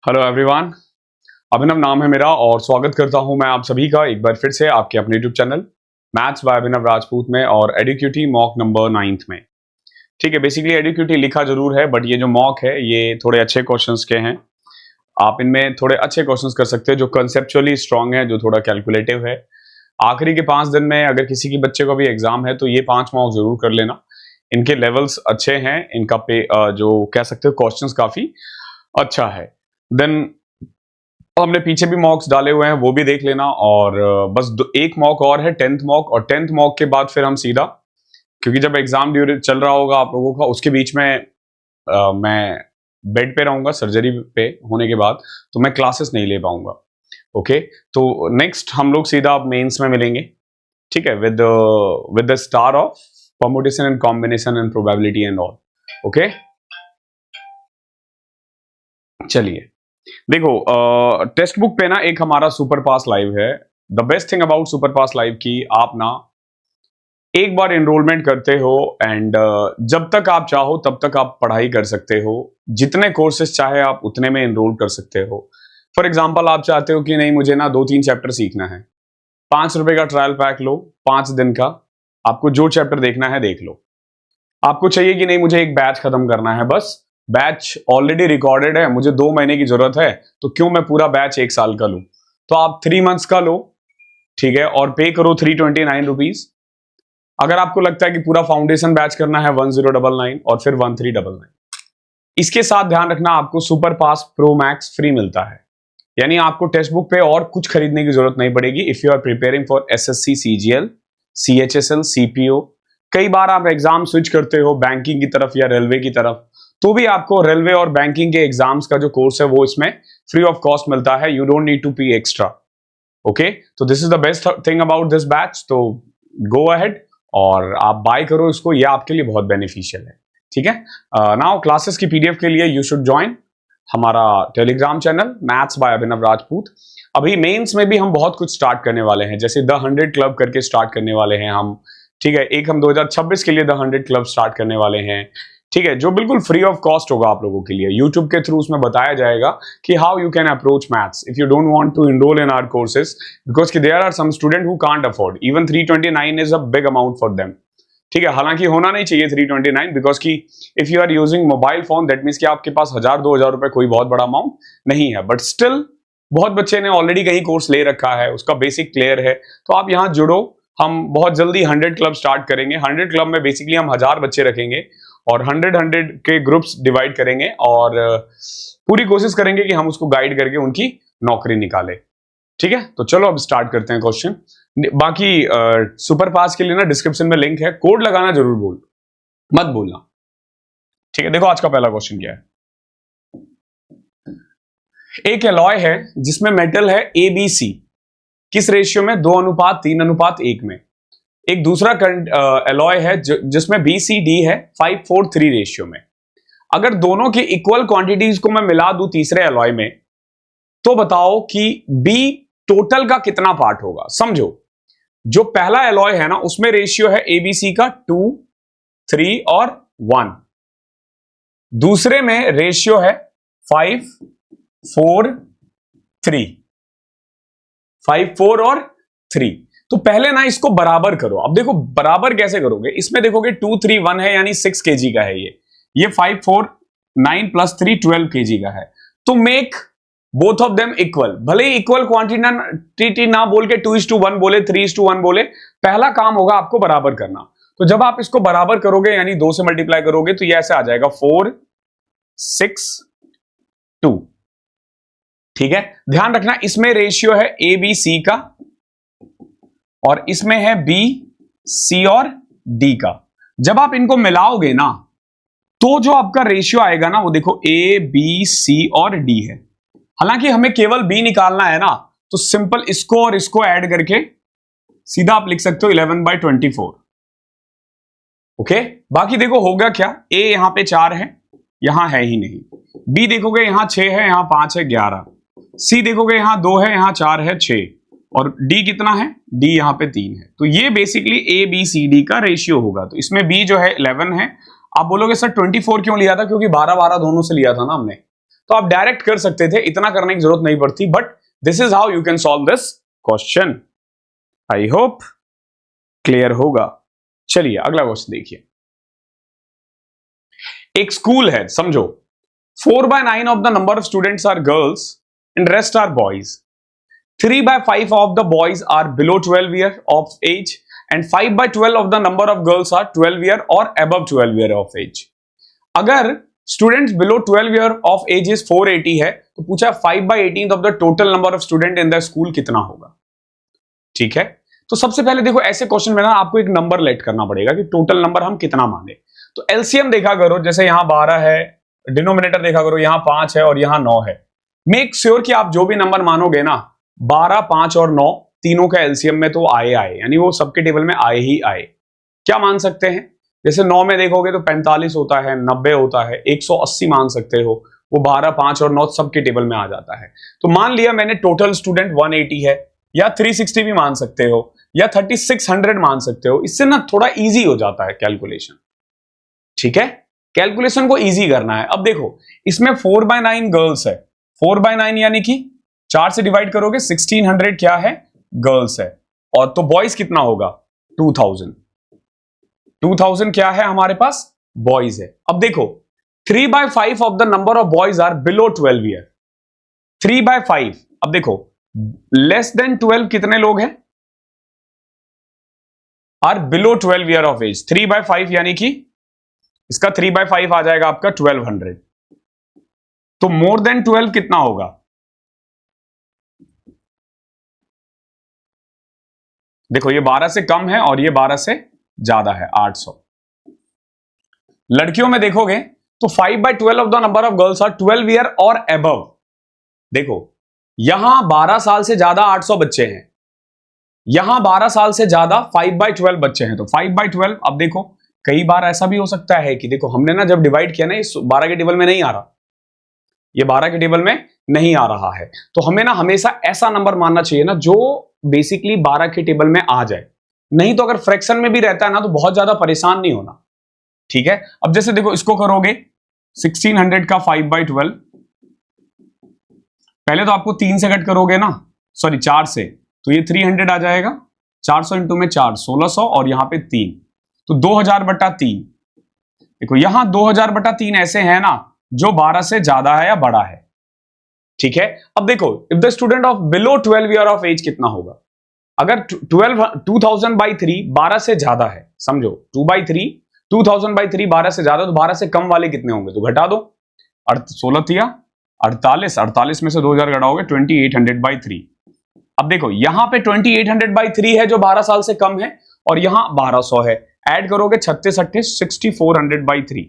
Hello everyone. अभिनव नाम है मेरा और स्वागत करता हूं मैं आप सभी का एक बार फिर से आपके अपने यूट्यूब चैनल मैथ्स बाय अभिनव राजपूत में और एडुक्यूटी मॉक नंबर 9th में। ठीक है, बेसिकली एडुक्यूटी लिखा जरूर है बट ये जो मॉक है ये थोड़े अच्छे क्वेश्चंस के हैं। आप इनमें थोड़े अच्छे क्वेश्चंस कर सकते हैं जो कंसेप्चुअली स्ट्रांग है, जो थोड़ा कैलकुलेटिव है। आखिरी के 5 दिन में अगर किसी के बच्चे को भी एग्जाम है तो ये 5 मॉक जरूर कर लेना। इनके लेवल्स अच्छे हैं, इनका जो कह सकते हो क्वेश्चंस काफी अच्छा है। देन हमने पीछे भी मॉक्स डाले हुए हैं, वो भी देख लेना। और बस एक मॉक और है 10th मॉक, और 10th मॉक के बाद फिर हम सीधा, क्योंकि जब एग्जाम ड्यूरे चल रहा होगा आप लोगों का, उसके बीच में मैं बेड पे रहूंगा सर्जरी पे होने के बाद, तो मैं क्लासेस नहीं ले पाऊंगा। ओके, तो नेक्स्ट हम लोग सीधा अब मेंस में मिलेंगे। ठीक है, with the star of permutation and combination and probability and all. Okay, चलिए देखो, टेक्स्ट बुक पे ना एक हमारा सुपर पास लाइव है। The best thing about super pass live की आप ना एक बार एनरोलमेंट करते हो एंड जब तक आप चाहो तब तक आप पढ़ाई कर सकते हो। जितने कोर्सेज चाहे आप उतने में एनरोल कर सकते हो। फॉर एग्जाम्पल, आप चाहते हो कि नहीं मुझे ना 2-3 चैप्टर सीखना है, 5 रुपए का ट्रायल पैक लो, 5 दिन का, आपको जो चैप्टर देखना है देख लो। आपको चाहिए कि नहीं मुझे एक बैच खत्म करना है, बस बैच ऑलरेडी रिकॉर्डेड है, मुझे 2 महीने की जरूरत है, तो क्यों मैं पूरा बैच 1 साल का लूं। तो आप 3 मंथ्स का लो, ठीक है, और पे करो 329 रुपीज। अगर आपको लगता है कि पूरा फाउंडेशन बैच करना है 1099 और फिर 1399। इसके साथ ध्यान रखना, आपको super pass pro max free मिलता है, यानी आपको टेक्स्ट बुक पे और कुछ खरीदने की जरूरत नहीं पड़ेगी। If you are preparing for SSC, CGL, CHSL, CPO, कई बार आप एग्जाम स्विच करते हो बैंकिंग की तरफ या रेलवे की तरफ, तो भी आपको रेलवे और बैंकिंग के एग्जाम्स का जो कोर्स है वो इसमें फ्री ऑफ कॉस्ट मिलता है। यू डोंट नीड टू पे एक्स्ट्रा। ओके, तो this is the best thing about this batch. तो गो अहेड और आप बाय करो इसको, ये आपके लिए बहुत बेनिफिशियल है। ठीक है, नाउ क्लासेस की पीडीएफ के लिए यू शुड ज्वाइन हमारा टेलीग्राम चैनल मैथ्स बाय अभिनव राजपूत। अभी मेंस में भी हम बहुत कुछ स्टार्ट करने वाले हैं, जैसे द 100 क्लब करके स्टार्ट करने वाले हैं हम। ठीक है, एक हम 2026 के लिए द 100 क्लब स्टार्ट करने वाले हैं। ठीक है, जो बिल्कुल फ्री ऑफ कॉस्ट होगा आप लोगों के लिए। यूट्यूब के थ्रू उसमें बताया जाएगा कि how you can approach maths if you don't want to enrol in our courses, because there are some student who can't afford, even 329 is a big amount for them. ठीक है, हालांकि होना नहीं चाहिए 329, बिकॉज की if you are using mobile phone that means कि आपके पास 1000-2000 रुपए कोई बहुत बड़ा अमाउंट नहीं है, बट स्टिल बहुत बच्चे ने ऑलरेडी कहीं कोर्स ले रखा है, उसका बेसिक क्लियर है, तो आप यहाँ जुड़ो। हम बहुत जल्दी 100 क्लब स्टार्ट करेंगे। 100 क्लब में बेसिकली हम 1000 बच्चे रखेंगे और 100 के ग्रुप्स डिवाइड करेंगे और पूरी कोशिश करेंगे कि हम उसको गाइड करके उनकी नौकरी निकाले। ठीक है, तो चलो अब स्टार्ट करते हैं क्वेश्चन। बाकी सुपर पास के लिए ना डिस्क्रिप्शन में लिंक है, कोड लगाना जरूर मत भूलना। ठीक है, देखो आज का पहला क्वेश्चन क्या है। एक एलॉय है जिसमें मेटल है ABC, किस रेशियो में? 2:3:1 में। एक दूसरा एलॉय है जिसमें BCD है 5:4:3 रेशियो में। अगर दोनों की इक्वल क्वांटिटीज को मैं मिला दूं तीसरे एलॉय में, तो बताओ कि B टोटल का कितना पार्ट होगा। समझो, जो पहला एलॉय है ना उसमें रेशियो है ABC का 2, 3 और 1। दूसरे में रेशियो है 5, 4, 3, 5, 4 और 3। तो पहले ना इसको बराबर करो। अब देखो बराबर कैसे करोगे, इसमें देखोगे 2, 3, 1 है यानी 6 kg का है ये 5, 4, 9 + 3 12 kg का है। तो make both of them equal. भले ही इक्वल क्वांटिटी ना बोल के 2:1 बोले, 3:1 बोले, पहला काम होगा आपको बराबर करना। तो जब आप इसको बराबर करोगे यानी 2 से मल्टीप्लाई करोगे तो ये ऐसे आ जाएगा 4, 6, 2। ठीक है, ध्यान रखना इसमें रेशियो है ABC का और इसमें है B, C और D का। जब आप इनको मिलाओगे ना तो जो आपका रेशियो आएगा ना वो देखो A, B, C और D है। हालांकि हमें केवल B निकालना है ना, तो सिंपल इसको और इसको ऐड करके सीधा आप लिख सकते हो 11/24। ओके, बाकी देखो होगा क्या, A यहां पे 4 है, यहां है ही नहीं। B देखोगे यहां 6 है, यहां 5 है, 11। C देखोगे यहां 2 है, यहां 4 है, 6। और D कितना है? D यहां पे 3 है। तो ये बेसिकली ABCD का रेशियो होगा। तो इसमें B जो है 11 है। आप बोलोगे सर 24 क्यों लिया था? क्योंकि 12-12 दोनों से लिया था ना हमने। तो आप डायरेक्ट कर सकते थे, इतना करने की जरूरत नहीं पड़ती, but this is how you can solve this question. I hope clear होगा। चलिए अगला क्वेश्चन देखिए। एक स्कूल है, समझो 4/9 of the number of students are girls and rest are boys. 3/5 of the boys are below 12 year of age and 5/12 of the number of girls are 12 year or above 12 year of age. अगर students below 12 year of age is 480 है, तो पूछा 5/18 of the total number of student in the school कितना होगा। ठीक है, तो सबसे पहले देखो ऐसे क्वेश्चन में ना आपको एक नंबर लेट करना पड़ेगा कि टोटल नंबर हम कितना मांगे। तो एलसीएम देखा करो, जैसे यहां 12 है, डिनोमिनेटर देखा करो यहां 5 है और यहां 9 है। मेक श्योर कि आप जो भी नंबर मानोगे ना 12, 5 और 9 तीनों का एलसीएम में तो आए, यानी वो सबके टेबल में आए ही आए। क्या मान सकते हैं, जैसे 9 में देखोगे तो 45 होता है, 90 होता है, 180 मान सकते हो, वो 12, 5 और 9 सबके टेबल में आ जाता है। तो मान लिया मैंने टोटल स्टूडेंट 180 है, या 360 भी मान सकते हो, या 3600 मान सकते हो। इससे ना थोड़ा इजी हो जाता है कैलकुलेशन। ठीक है, कैलकुलेशन को इजी करना है। अब देखो इसमें 4/9 गर्ल्स है, 4/9 यानी कि 4 से डिवाइड करोगे 1600 क्या है, गर्ल्स है, और तो बॉयज कितना होगा 2000। 2000 क्या है हमारे पास, बॉयज है। अब देखो 3/5 of the number of boys are below 12 year. 3/5, अब देखो लेस देन 12 कितने लोग हैं, are below 12 year of age. 3/5 यानी कि इसका 3/5 आ जाएगा आपका 1200। तो मोर देन 12 कितना होगा, देखो ये 12 से कम है और ये 12 से ज्यादा है, 800। लड़कियों में देखोगे तो 5/12 of the number of girls are 12 year और अबव। देखो यहां 12 साल से ज्यादा 800 बच्चे हैं, यहां 12 साल से ज्यादा 5/12 बच्चे हैं। तो 5/12, अब देखो कई बार ऐसा भी हो सकता है कि देखो हमने ना जब डिवाइड किया ना, इस 12 के टेबल में नहीं आ रहा, ये 12 के टेबल में नहीं आ रहा है, तो हमें ना हमेशा ऐसा नंबर मानना चाहिए ना जो बेसिकली 12 के टेबल में आ जाए। नहीं तो अगर फ्रैक्शन में भी रहता है ना तो बहुत ज्यादा परेशान नहीं होना। ठीक है, अब जैसे देखो इसको करोगे 1600 का 5/12, पहले तो आपको 3 से कट करोगे ना, सॉरी 4 से, तो ये 300 आ जाएगा। 400 इंटू में 4 1600 और यहां पे 3, तो 2000/3। देखो यहां 2000/3 ऐसे है ना जो 12 से ज्यादा है या बड़ा है। ठीक है, अब देखो if the student of below 12 year of age कितना होगा, अगर 2000/3 12 से ज्यादा है, समझो 2/3 2000/3 12 से ज्यादा, तो 12 से कम वाले कितने होंगे, तो घटा दो, 16 48, 48 में से 2000 घटाओगे 2800/3। अब देखो यहां पे 2800/3 है जो 12 साल से कम है, और यहां 1200 है, ऐड करोगे 36 28 6400/3।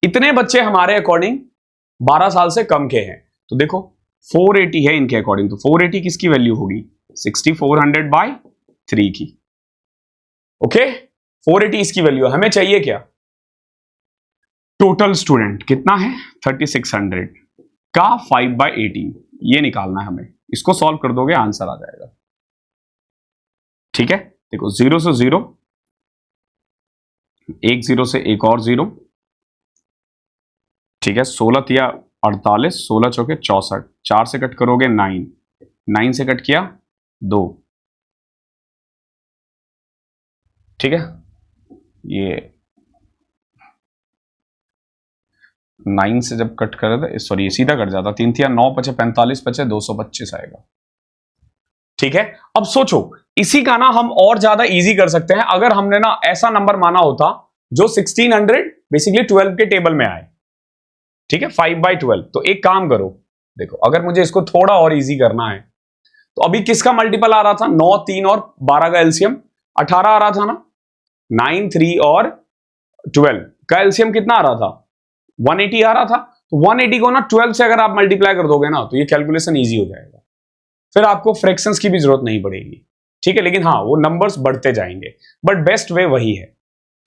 इतने बच्चे हमारे अकॉर्डिंग 12 साल से कम के हैं। तो देखो 480 है इनके अकॉर्डिंग, तो 480 किसकी वैल्यू होगी, 6400/3 की। ओके, 480 इसकी वैल्यू है। हमें चाहिए क्या, टोटल स्टूडेंट कितना है 3600 का 5/18, ये निकालना है हमें। इसको सॉल्व कर दोगे आंसर आ जाएगा। ठीक है, देखो 0 से 0, एक 0 से एक और 0। ठीक है, 16 तिया 48, 16 चौके 64, 4 से कट करोगे 9, 9 से कट किया 2। ठीक है, ये 9 से जब कट कर रहे थे, सॉरी सीधा कट जाता, 3 तिया 9 पचे 45 पचे 225 आएगा। ठीक है, अब सोचो इसी का ना हम और ज्यादा इजी कर सकते हैं। अगर हमने ना ऐसा नंबर माना होता जो 1600 बेसिकली 12 के टेबल में आए। ठीक है, 5/12। तो एक काम करो, देखो अगर मुझे इसको थोड़ा और इजी करना है, तो अभी किसका मल्टीपल आ रहा था, 9 3 और 12 का एलसीएम 18 आ रहा था ना, 9 3 और 12 का एलसीएम कितना आ रहा था, 180 आ रहा था। तो 180 को ना 12 से अगर आप मल्टीप्लाई कर दोगे ना, तो ये कैलकुलेशन इजी हो जाएगा, फिर आपको फ्रैक्शंस की भी जरूरत नहीं पड़ेगी। ठीक है, लेकिन हाँ वो नंबर्स बढ़ते जाएंगे, बट बेस्ट वे वही है।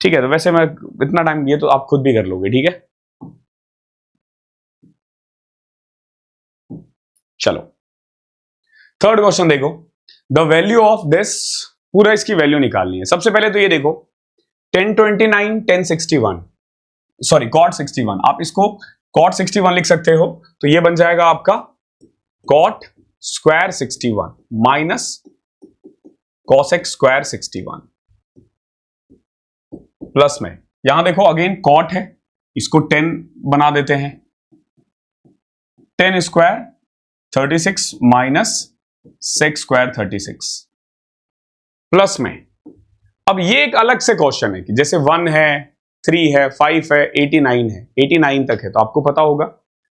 ठीक है, तो वैसे मैं इतना टाइम दिए तो आप खुद भी कर लोगे। ठीक है, चलो थर्ड क्वेश्चन देखो, द वैल्यू ऑफ दिस, पूरा इसकी वैल्यू निकालनी है। सबसे पहले तो ये देखो 1029 1061, सॉरी कॉट 61, आप इसको cot 61 लिख सकते हो, तो ये बन जाएगा आपका cot square 61 minus cosec square 61 plus में, यहां देखो अगेन cot है, इसको 10 बना देते हैं, 10 square 36 minus sec square 36 plus में। अब ये एक अलग से क्वेश्चन है कि जैसे 1 है, 3 है, 5 है, 89 है, 89 तक है, तो आपको पता होगा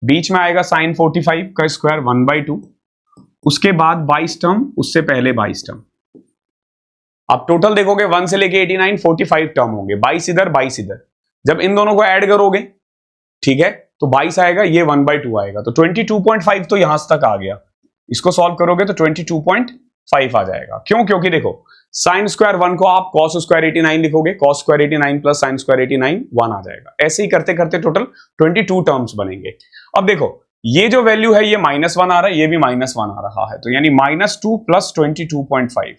बीच में आएगा sin 45 का स्क्वायर 1/2, उसके बाद 22 टर्म, उससे पहले 22 टर्म। आप टोटल देखोगे 1 से लेके 89 45 टर्म होंगे, 22 इधर 22 इधर, जब इन दोनों को ऐड करोगे, ठीक है, तो 22 आएगा, ये 1/2 आएगा, तो 22.5 तो यहां तक आ गया। इसको सॉल्व करोगे तो 22.5 आ जाएगा। क्यों? क्योंकि देखो साइन स्क्वायर 1 को आप कॉस स्क्वायर 89 लिखोगे, cos square 89 plus sine square 89 1 आ जाएगा। ऐसे ही करते करते टोटल 22 टर्म्स बनेंगे। अब देखो ये जो वैल्यू है ये -1 आ रहा है, ये भी -1 आ रहा है, तो यानी -2 प्लस 22.5,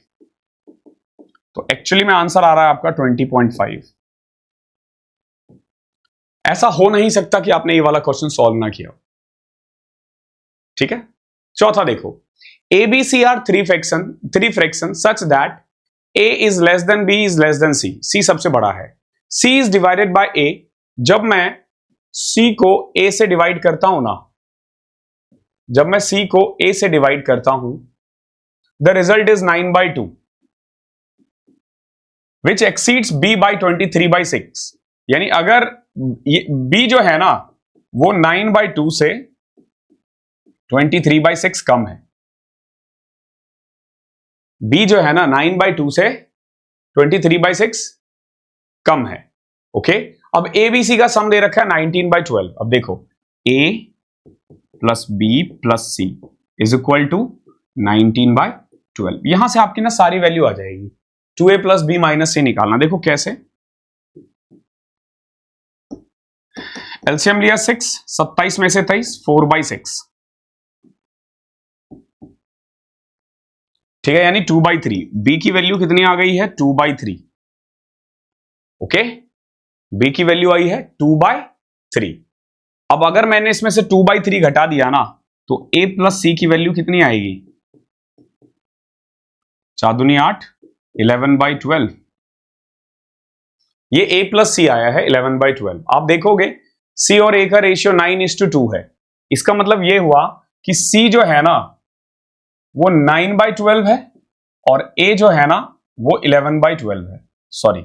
तो एक्चुअली में आंसर आ रहा है आपका 20.5। ऐसा हो नहीं सकता कि आपने ये वाला क्वेश्चन सॉल्व ना किया। ठीक है, चौथा देखो, ABC are three fractions such that A is less than B is less than C, C सबसे बड़ा है, C is divided by A, जब मैं C को A से डिवाइड करता हूं ना, जब मैं C को A से डिवाइड करता हूं, the result is 9/2 which exceeds B by 23/6, यानी अगर B जो है ना वो 9/2 से 23/6 कम है, B जो है ना 9/2 से 23/6 कम है। ओके, अब ABC का सम दे रखा है 19/12। अब देखो A plus B plus C is equal to 19/12। यहां से आपकी ना सारी वैल्यू आ जाएगी। 2A plus B minus C निकालना, देखो कैसे, एलसीएम लिया 6, 27 में से 23, 4/6, ठीक है, यानी 2/3। B की वैल्यू कितनी आ गई है? 2/3। ओके, B की वैल्यू आई है 2/3। अब अगर मैंने इसमें से 2/3 घटा दिया ना, तो A प्लस C की वैल्यू कितनी आएगी? 4 दूनी 8, 11/12। ये A प्लस C आया है 11/12। आप देखोगे C और A का रेशियो 9:2 है। इसका मतलब ये हुआ कि C जो है ना वो 9/12 है और A जो है ना वो 11/12 है, सॉरी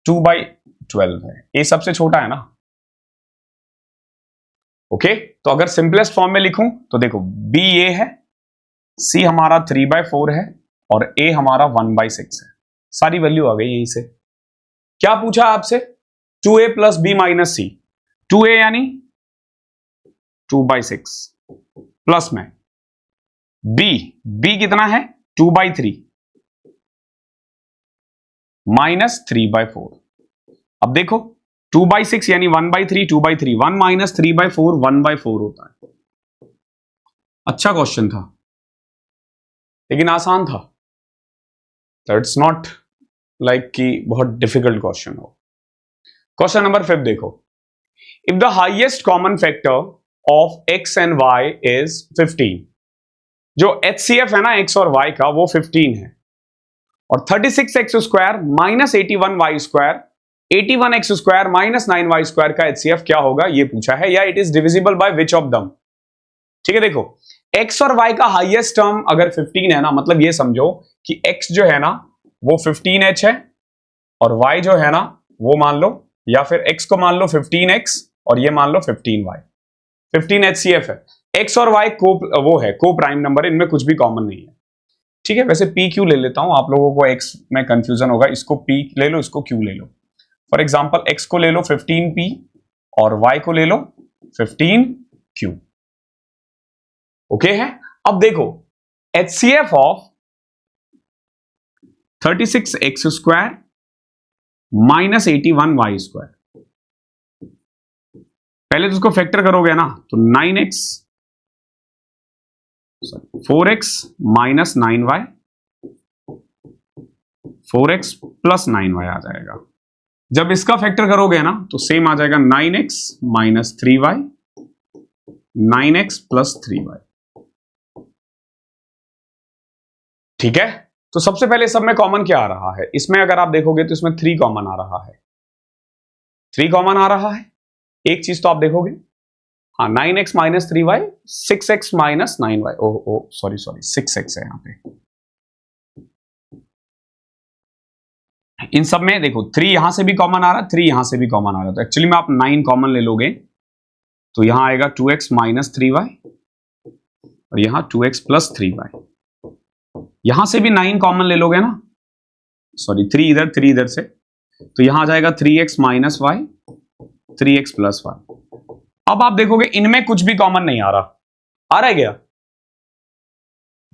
2/12 है। A सबसे छोटा है ना। ओके, तो अगर सिंपलेस्ट फॉर्म में लिखूं तो देखो B A है, C हमारा 3/4 है और A हमारा 1/6 है। सारी वैल्यू आ गई यहीं से। क्या पूछा आपसे? 2A plus B minus C। 2A यानी 2/6 प्लस में B कितना है? 2/3 माइनस 3/4। अब देखो 2/6 यानी 1/3, 2/3, 1 माइनस 3/4 1/4 होता है। अच्छा क्वेश्चन था लेकिन आसान था, दैट्स नॉट लाइक कि बहुत डिफिकल्ट क्वेश्चन हो। क्वेश्चन नंबर 5 देखो, if the highest common factor of x and y is 15, जो HCF है ना x और y का वो 15 है, और 36x square minus 81y square 81x square minus 9y square का HCF क्या होगा ये पूछा है, या it is divisible by which of them. ठीक है, देखो x और y का हाईएस्ट टर्म अगर 15 है ना, मतलब ये समझो कि x जो है ना वो 15h है और y जो है ना वो मान लो, या फिर x को मान लो 15x और ये मान लो 15y। 15 HCF है, x और y वो है को प्राइम नंबर, इनमें कुछ भी कॉमन नहीं है। ठीक है, वैसे p q ले लेता हूं, आप लोगों को x में कंफ्यूजन होगा, इसको p ले लो, इसको q ले लो। फॉर एग्जांपल x को ले लो 15p और y को ले लो 15q। ओके है, अब देखो HCF of 36x square minus 81y square, पहले तो उसको फैक्टर करोगे ना, तो 4x minus 9y, 4x plus 9y आ जाएगा। जब इसका फैक्टर करोगे ना तो सेम आ जाएगा 9x minus 3y 9x plus 3y। ठीक है, तो सबसे पहले सब में कॉमन क्या आ रहा है? इसमें अगर आप देखोगे तो इसमें 3 कॉमन आ रहा है, 3 कॉमन आ रहा है। एक चीज तो आप देखोगे, हाँ 9x minus 3y, 6x minus 9y। ओ सॉरी 6x है यहां पे। इन सब में देखो 3 यहां से भी कॉमन आ रहा है, 3 यहां से भी कॉमन आ रहा है, तो एक्चुअली में आप 9 कॉमन ले लोगे तो यहां आएगा 2x माइनस 3y और यहां 2x प्लस 3y। यहां से भी 9 कॉमन ले लोगे ना, सॉरी 3 इधर 3 इधर से, तो यहां आ जाएगा 3x minus y, 3x plus y। अब आप देखोगे इनमें कुछ भी कॉमन नहीं आ रहा है क्या?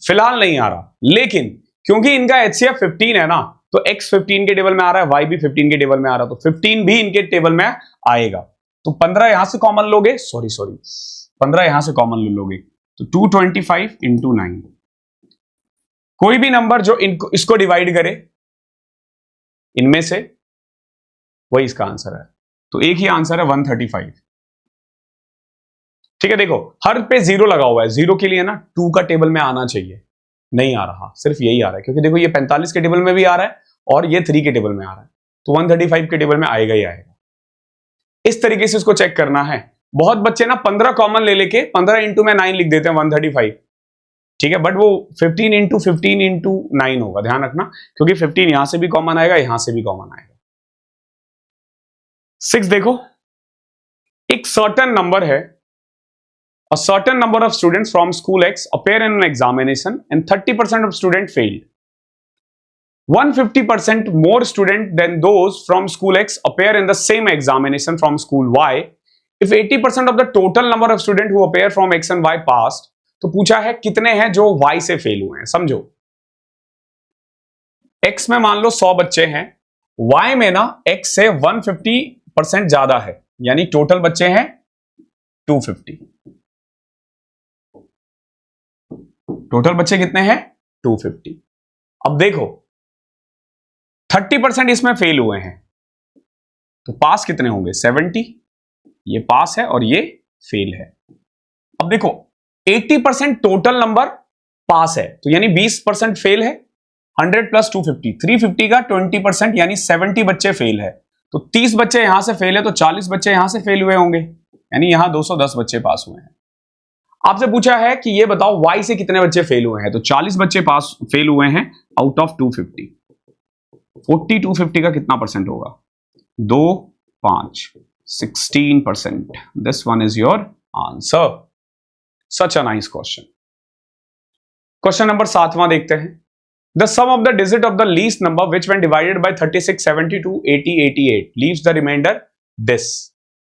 फिलहाल नहीं आ रहा, लेकिन क्योंकि इनका HCF 15 है ना, तो x 15 के टेबल में आ रहा है, y भी 15 के टेबल में आ रहा है, तो 15 भी इनके टेबल में आएगा। तो 15 यहां से कॉमन लोगे, सॉरी 15 यहां से कॉमन ले लोगे तो 225 इंटू 9। कोई भी नंबर जो इसको डिवाइड करे इनमें से, वही इसका आंसर है। तो एक ही आंसर है 135। ठीक है, देखो हर पे 0 लगा हुआ है, 0 के लिए ना 2 का टेबल में आना चाहिए, नहीं आ रहा, सिर्फ यही आ रहा है, क्योंकि देखो ये 45 के टेबल में भी आ रहा है और ये 3 के टेबल में आ रहा है, तो 135 के टेबल में आएगा ही आएगा। इस तरीके से इसको चेक करना है। बहुत बच्चे ना 15 कॉमन ले लेके 15 इंटू में 9 लिख देते हैं 135। ठीक है, बट वो 15 इंटू 9 होगा, ध्यान रखना, क्योंकि 15 यहां से भी कॉमन आएगा, यहां से भी कॉमन आएगा। 6 देखो, एक सर्टेन नंबर है, a certain number of students from school X appear in an examination and 30% of students failed. 150% more students than those from school X appear in the same examination from school Y. If 80% of the total number of students who appear from X and Y passed, तो पूछा है कितने हैं जो Y से fail हुए हैं। समझो, X में मान लो 100 बच्चे हैं, Y में ना X से 150% ज्यादा है, यानी टोटल बच्चे हैं 250। टोटल बच्चे कितने हैं? 250। अब देखो 30% इसमें फेल हुए हैं, तो पास कितने होंगे? 70। ये पास है और ये फेल है। अब देखो 80% टोटल नंबर पास है, तो यानी 20% फेल है। 100 प्लस 250, 350 का 20% यानी 70 बच्चे फेल है, तो 30 बच्चे यहां से फेल है, तो 40 बच्चे यहां से फेल हुए होंगे, यानी यहां 210 बच्चे पास हुए हैं। आपसे पूछा है कि ये बताओ Y से कितने बच्चे फेल हुए हैं, तो 40 बच्चे पास फेल हुए हैं आउट ऑफ 250। 40 250 का कितना परसेंट होगा? 2 5 16%। This one is your answer. Such a nice question. Question number 7वां देखते हैं। The sum of the digit of the least number which when divided by 36 72 80 88 leaves the remainder this.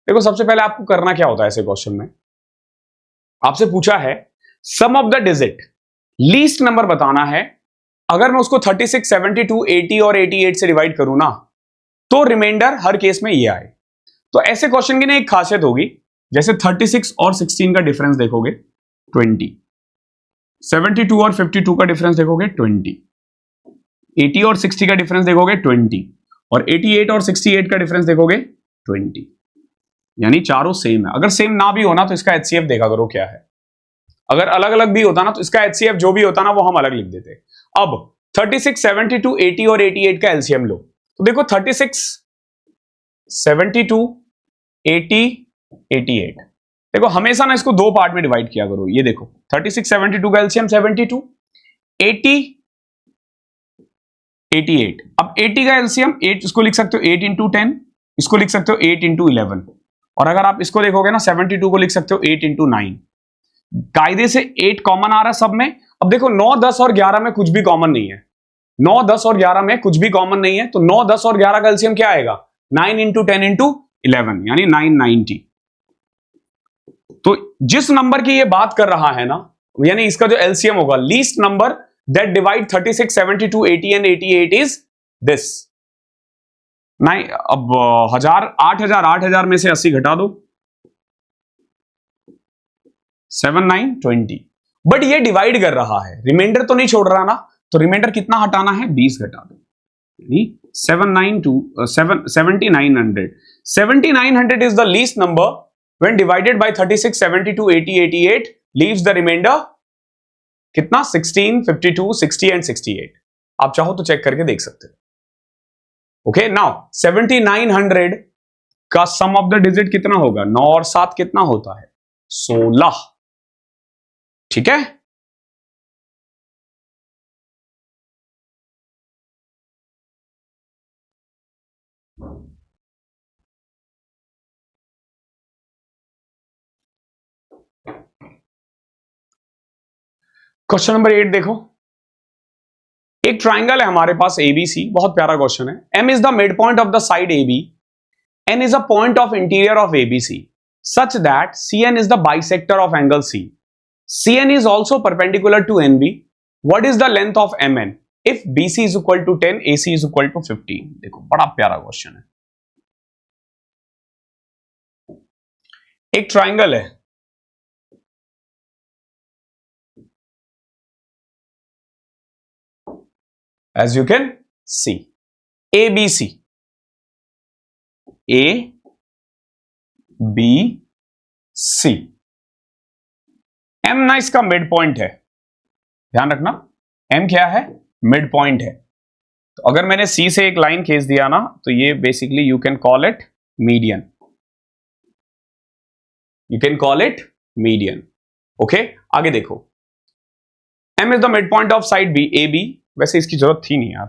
देखो सबसे पहले आपको करना क्या होता है ऐसे क्वेश्चन में, आपसे पूछा है sum of the digit, least number बताना है। अगर मैं उसको 36 72 80 और 88 से डिवाइड करूं ना, तो रिमाइंडर हर केस में ये आए। तो ऐसे क्वेश्चन की ना एक खासियत होगी, जैसे 36 और 16 का डिफरेंस देखोगे 20, 72 और 52 का डिफरेंस देखोगे 20, 80 और 60 का डिफरेंस देखोगे 20, और 88 और 68 का डिफरेंस देखोगे 20, यानी चारों सेम है। अगर सेम ना भी होना तो इसका HCF देखा करो क्या है। अगर अलग अलग भी होता ना तो इसका HCF जो भी होता ना वो हम अलग लिख देते। अब 36 72 80 और 88 का LCM लो, तो देखो 36 72 80 88, देखो हमेशा ना इसको दो पार्ट में डिवाइड किया करो। ये देखो 36 72 का LCM 72, 80 88। अब 80 का LCM 8, इसको लिख सकते हो 8 इंटू 10, इसको लिख सकते हो 8 इंटू 11, और अगर आप इसको देखोगे ना 72 को लिख सकते हो 8 इंटू 9। कायदे से 8 कॉमन आ रहा है सब में। अब देखो 9 10 और 11 में कुछ भी कॉमन नहीं है, 9 10 और 11 में कुछ भी कॉमन नहीं है, तो 9 10 और 11 का एलसीएम क्या आएगा? 9 इंटू 10 इंटू 11, यानी 990। तो जिस नंबर की ये बात कर रहा है ना, यानी इसका जो एलसीएम होगा, least number that divide 36 72 80 and 88 is this. नहीं, अब 8000 में से 80 घटा दो, 7920। बट ये डिवाइड कर रहा है, रिमाइंडर तो नहीं छोड़ रहा ना, तो रिमाइंडर कितना हटाना है? 20 घटा दो, यानी 7900। 7900 is the least number when divided by 36, 72, 80, 88 leaves the remainder कितना? 16, 52, 60 एंड 68। आप चाहो तो चेक करके देख सकते हो। ओके, नाउ 7900 का सम ऑफ द डिजिट कितना होगा? 9 और 7 कितना होता है? 16। ठीक है, क्वेश्चन नंबर 8 देखो। एक ट्राइंगल है हमारे पास एबीसी, बहुत प्यारा क्वेश्चन है। M is the mid point of the side AB, N is a point of interior of ABC such that C N is the bisector of angle C, C N is also perpendicular to N B, what is the length of M N if B C is equal to 10, A C is equal to 15। देखो बड़ा प्यारा question है। एक triangle है, as you can see, ABC, A B C, M ना इसका mid point है, ध्यान रखना M क्या है? मिड पॉइंट है। तो अगर मैंने C से एक लाइन खींच दिया ना, तो ये basically you can call it median, you can call it median. Okay, आगे देखो, M is the mid point of side B, AB, वैसे इसकी जरूरत थी नहीं यार।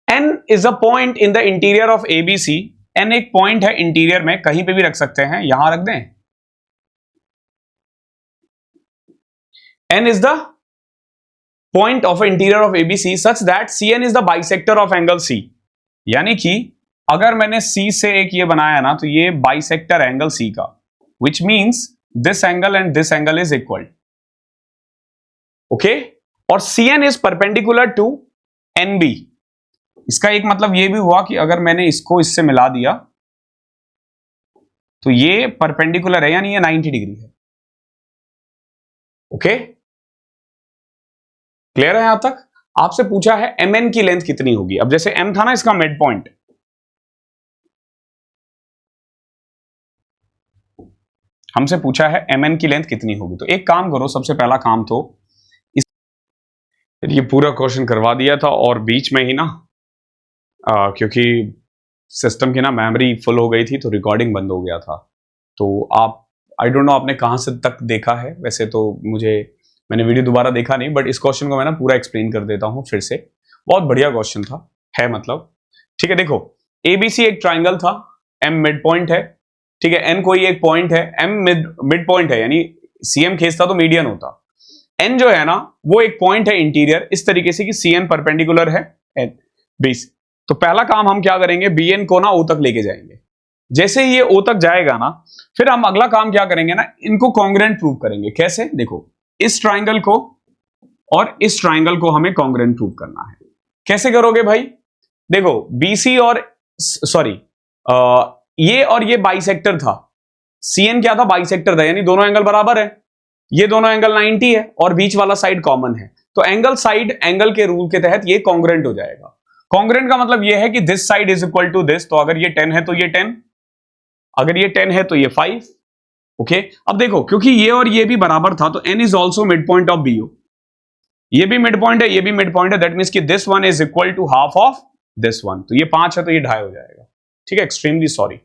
N is a point in the interior of ABC, N एक point है इंटीरियर में, कहीं पे भी रख सकते हैं, यहां रख दें। N is the point of interior of ABC such that CN is the bisector of angle C, यानी कि अगर मैंने C से एक ये बनाया ना, तो ये बाइसेक्टर एंगल C का, which means this angle and this angle is equal. Okay, और CN is perpendicular to NB। इसका एक मतलब यह भी हुआ कि अगर मैंने इसको इससे मिला दिया तो ये परपेंडिकुलर है, यानी ये 90 डिग्री है। ओके, क्लियर है यहां तक? आपसे पूछा है MN की लेंथ कितनी होगी। अब जैसे M था ना इसका मिड पॉइंट, हमसे पूछा है MN की लेंथ कितनी होगी। तो एक काम करो, सबसे पहला काम तो ये पूरा क्वेश्चन करवा दिया था, और बीच में ही ना क्योंकि सिस्टम की ना मेमोरी फुल हो गई थी तो रिकॉर्डिंग बंद हो गया था। तो आप, आई डोंट नो आपने कहां से तक देखा है, वैसे तो मैंने वीडियो दोबारा देखा नहीं, बट इस क्वेश्चन को मैं ना पूरा एक्सप्लेन कर देता हूं फिर से। बहुत बढ़िया क्वेश्चन था, है मतलब। ठीक है, देखो एबीसी एक ट्राइंगल था, एम मिड पॉइंट है, ठीक है, एन कोई एक पॉइंट है, एम मिड पॉइंट है, यानी सीएम खींचता तो मीडियन होता। एन जो है ना वो एक पॉइंट है इंटीरियर, इस तरीके से कि सी एन परपेंडिकुलर है एन बी। तो पहला काम हम क्या करेंगे, बी एन को ना ओ तक लेके जाएंगे। जैसे ही ये ओ तक जाएगा ना, फिर हम अगला काम क्या करेंगे ना, इनको कॉन्ग्रुएंट प्रूव करेंगे। कैसे? देखो, इस ट्राइंगल को और इस ट्राइंगल को हमें कॉन्ग्रुएंट प्रूव करना है। कैसे करोगे भाई? देखो, बीसी और सॉरी ये और ये बाइसेक्टर था, सीएन क्या था? बाइसेक्टर था, यानी दोनों एंगल बराबर है, ये दोनों एंगल 90 है और बीच वाला साइड कॉमन है। तो एंगल साइड एंगल के रूल के तहत ये कॉन्ग्रुएंट हो जाएगा। कॉन्ग्रुएंट का मतलब ये है कि this side is equal to this, तो अगर ये 10 है तो ये 10, अगर ये 10 है तो ये 5। ओके, अब देखो, क्योंकि ये और ये भी बराबर था तो N is also mid point of BO, ये भी मिड पॉइंट है, ये भी मिड पॉइंट है, दैट मींस कि this one is equal to half of this one. तो ये 5 है तो ये 2.5 हो जाएगा। ठीक है, एक्सट्रीमली सॉरी,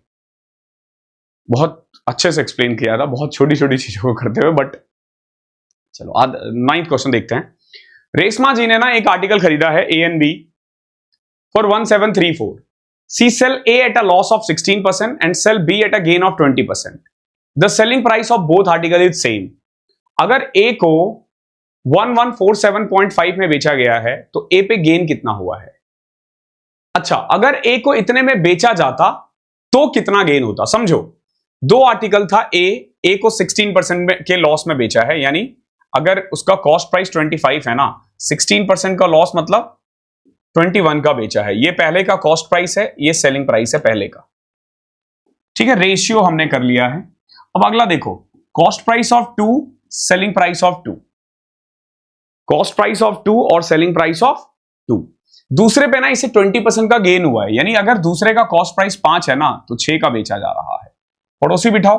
बहुत अच्छे से एक्सप्लेन किया था, बहुत छोटी छोटी चीजों को करते हुए, बट चलो आज 9th क्वेश्चन देखते हैं। रेशमा जी ने ना एक आर्टिकल खरीदा है A and B for 1734। C sell A at a loss of 16% and sell B at a gain of 20%। The selling price of both article is same. अगर ए को 1147.5 में बेचा गया है तो ए पे गेन कितना हुआ है? अच्छा, अगर ए को इतने में बेचा जाता तो कितना गेन होता? समझो, दो आर्टिकल था, ए को 16% के लॉस में बेचा है, यानी अगर उसका कॉस्ट प्राइस 25 है ना, 16% का लॉस मतलब 21 का बेचा है। ये पहले का कॉस्ट प्राइस है, ये सेलिंग प्राइस है पहले का। ठीक है, रेशियो हमने कर लिया है। अब अगला देखो, cost price of 2, selling price of 2, cost price of 2 और सेलिंग प्राइस ऑफ 2। दूसरे पे ना इसे 20% का गेन हुआ है, यानी अगर दूसरे का कॉस्ट प्राइस 5 है ना तो 6 का बेचा जा रहा है। पड़ोसी बिठाओ,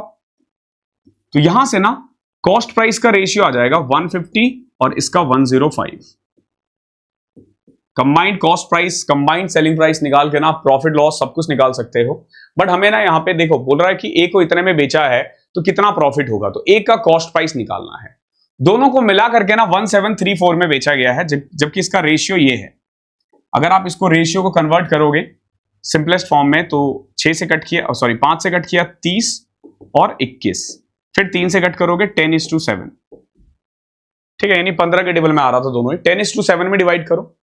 तो यहां से ना कॉस्ट प्राइस का रेशियो आ जाएगा 150 और इसका 105। Combined cost price, combined selling price निकाल के ना प्रॉफिट लॉस सब कुछ निकाल सकते हो। बट हमें ना यहाँ पे देखो बोल रहा है कि ए को इतने में बेचा है तो कितना प्रॉफिट होगा, तो ए का कॉस्ट प्राइस निकालना है। दोनों को मिला करके ना 1734 में बेचा गया है, जबकि इसका रेशियो ये है। अगर आप इसको रेशियो को कन्वर्ट करोगे सिंपलेस्ट फॉर्म में तो 6 से कट किया, सॉरी 5 से कट किया 30 और 21, फिर 3 से कट करोगे 10:7। ठीक है, यानी 15 के टेबल में आ रहा था दोनों ही। 10:7 में डिवाइड करो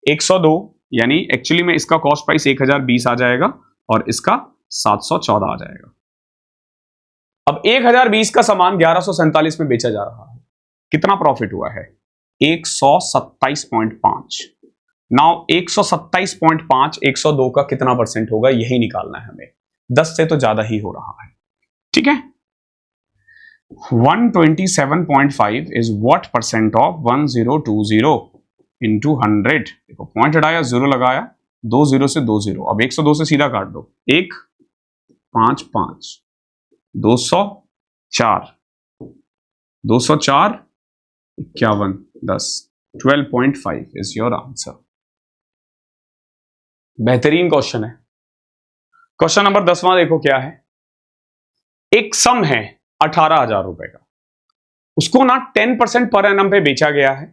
102, यानी एक्चुअली में इसका कॉस्ट प्राइस 1020 आ जाएगा और इसका 714 आ जाएगा। अब 1020 का सामान 1147 में बेचा जा रहा है, कितना प्रॉफिट हुआ है? 127.5। नाउ 127.5 102 का कितना परसेंट होगा, यही निकालना है हमें। 10 से तो ज्यादा ही हो रहा है। ठीक है, 127.5 is what percent of 1020 into 100। देखो पॉइंट हटाया, जीरो लगाया, 2 0 से 2 0। अब 102 से सीधा काट दो, 1 5 5 204 204 51 10 12.5 इज योर आंसर। बेहतरीन क्वेश्चन है। क्वेश्चन नंबर 10वां देखो क्या है। एक सम है 18,000 रुपए का, उसको ना 10% पर एनम पे बेचा गया है,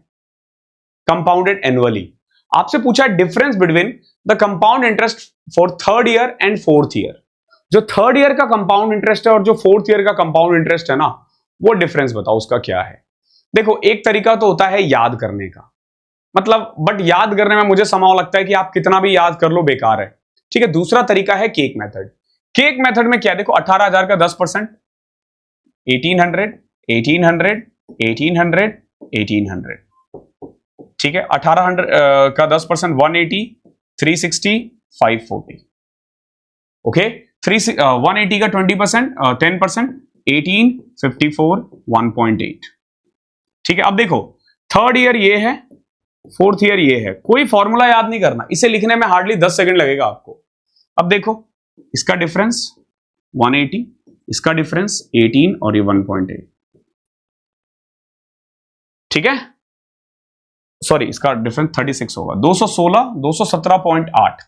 कंपाउंडेड एनुअली। आपसे पूछा difference between the compound interest for third year and fourth year. जो थर्ड ईयर का कंपाउंड इंटरेस्ट है और जो फोर्थ ईयर का कंपाउंड इंटरेस्ट है ना, वो डिफरेंस बताओ उसका क्या है। देखो एक तरीका तो होता है याद करने का, मतलब बट याद करने में मुझे समय लगता है कि आप कितना भी याद कर लो बेकार है। ठीक है, दूसरा तरीका है केक मेथड। केक मेथड में क्या, देखो 18,000 का 10%, 1800 1800 1800 1800। ठीक है, 1800 का 10% 180 360 540। ओके, 180 का 20% 10% 18 54 1.8। ठीक है, अब देखो थर्ड ईयर ये है, फोर्थ ईयर ये है। कोई फॉर्मूला याद नहीं करना, इसे लिखने में हार्डली 10 सेकंड लगेगा आपको। अब देखो इसका डिफरेंस 180, इसका डिफरेंस 18 और ये 1.8। ठीक है, सॉरी इसका डिफरेंस 36 होगा, 216 217.8।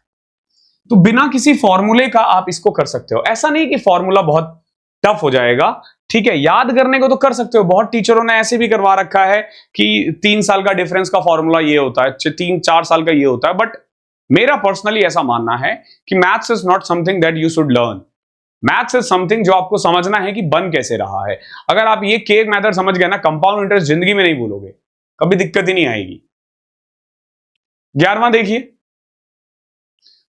तो बिना किसी फॉर्मूले का आप इसको कर सकते हो। ऐसा नहीं कि फॉर्मूला बहुत टफ हो जाएगा। ठीक है, याद करने को तो कर सकते हो, बहुत टीचरों ने ऐसे भी करवा रखा है कि 3 साल का डिफरेंस का फॉर्मूला ये होता है, 3-4 साल का ये होता है। बट मेरा पर्सनली ऐसा मानना है कि maths is not something that you should learn. Maths is something जो आपको समझना है कि बन कैसे रहा है। अगर आप ये केक मेथड समझ गए ना, कंपाउंड इंटरेस्ट जिंदगी में नहीं भूलोगे, कभी दिक्कत ही नहीं आएगी। 11वां देखिए,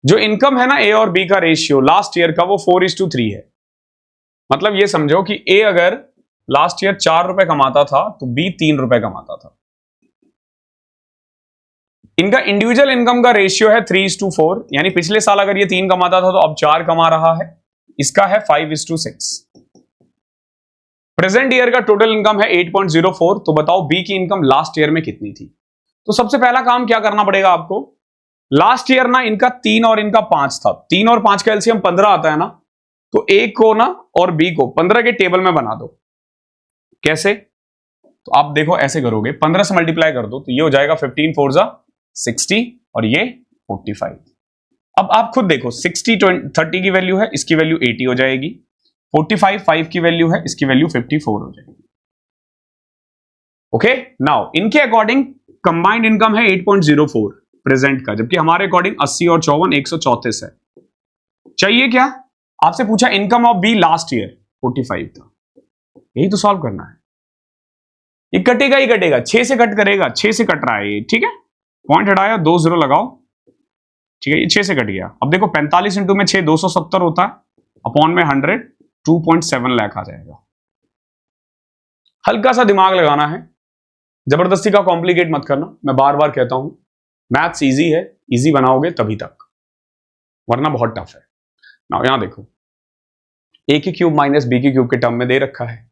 जो इनकम है ना ए और बी का रेशियो लास्ट ईयर का, वो 4:3 है। मतलब ये समझो कि ए अगर लास्ट ईयर 4 रुपए कमाता था तो बी 3 रुपए कमाता था। इनका इंडिविजुअल इनकम का रेशियो है 3:4, यानी पिछले साल अगर ये 3 कमाता था तो अब 4 कमा रहा है। इसका है 5:6। प्रेजेंट ईयर का टोटल इनकम है 8.04। तो बताओ बी की इनकम लास्ट ईयर में कितनी थी। तो सबसे पहला काम क्या करना पड़ेगा आपको, लास्ट ईयर ना इनका 3 और इनका 5 था। 3 और 5 का एलसीएम 15 आता है ना, तो ए को ना और बी को 15 के टेबल में बना दो। कैसे, तो आप देखो ऐसे करोगे, 15 से मल्टीप्लाई कर दो तो ये हो जाएगा 15 4 जा 60 और ये 45। अब आप खुद देखो 60 30 की वैल्यू है, इसकी वैल्यू 80 हो जाएगी। 45 5 की वैल्यू है, इसकी वैल्यू 54 हो जाएगी। ओके, नाउ इनके अकॉर्डिंग कंबाइंड इनकम है 8.04 प्रेजेंट का, जबकि हमारे अकॉर्डिंग 80 और 54 134 है। चाहिए क्या, आपसे पूछा income of B last year 45 था, यही तो सॉल्व करना है। ये कटेगा ही कटेगा, 6 से कट करेगा, 6 से कट रहा है ये। ठीक है, पॉइंट हटाया, 2 0 लगाओ। ठीक है, ये 6 से कट गया। अब देखो 45 इंटू में 6 270 होता है, अपॉन में 100 2.7 लाख आ जाएगा। हल्का सा दिमाग लगाना है, जबरदस्ती का कॉम्प्लिकेट मत करना। मैं बार बार कहता हूं मैथ्स इजी है, इजी बनाओगे तभी तक, वरना बहुत टफ है। ना यहां देखो ए की क्यूब माइनस बी की क्यूब के टर्म में दे रखा है,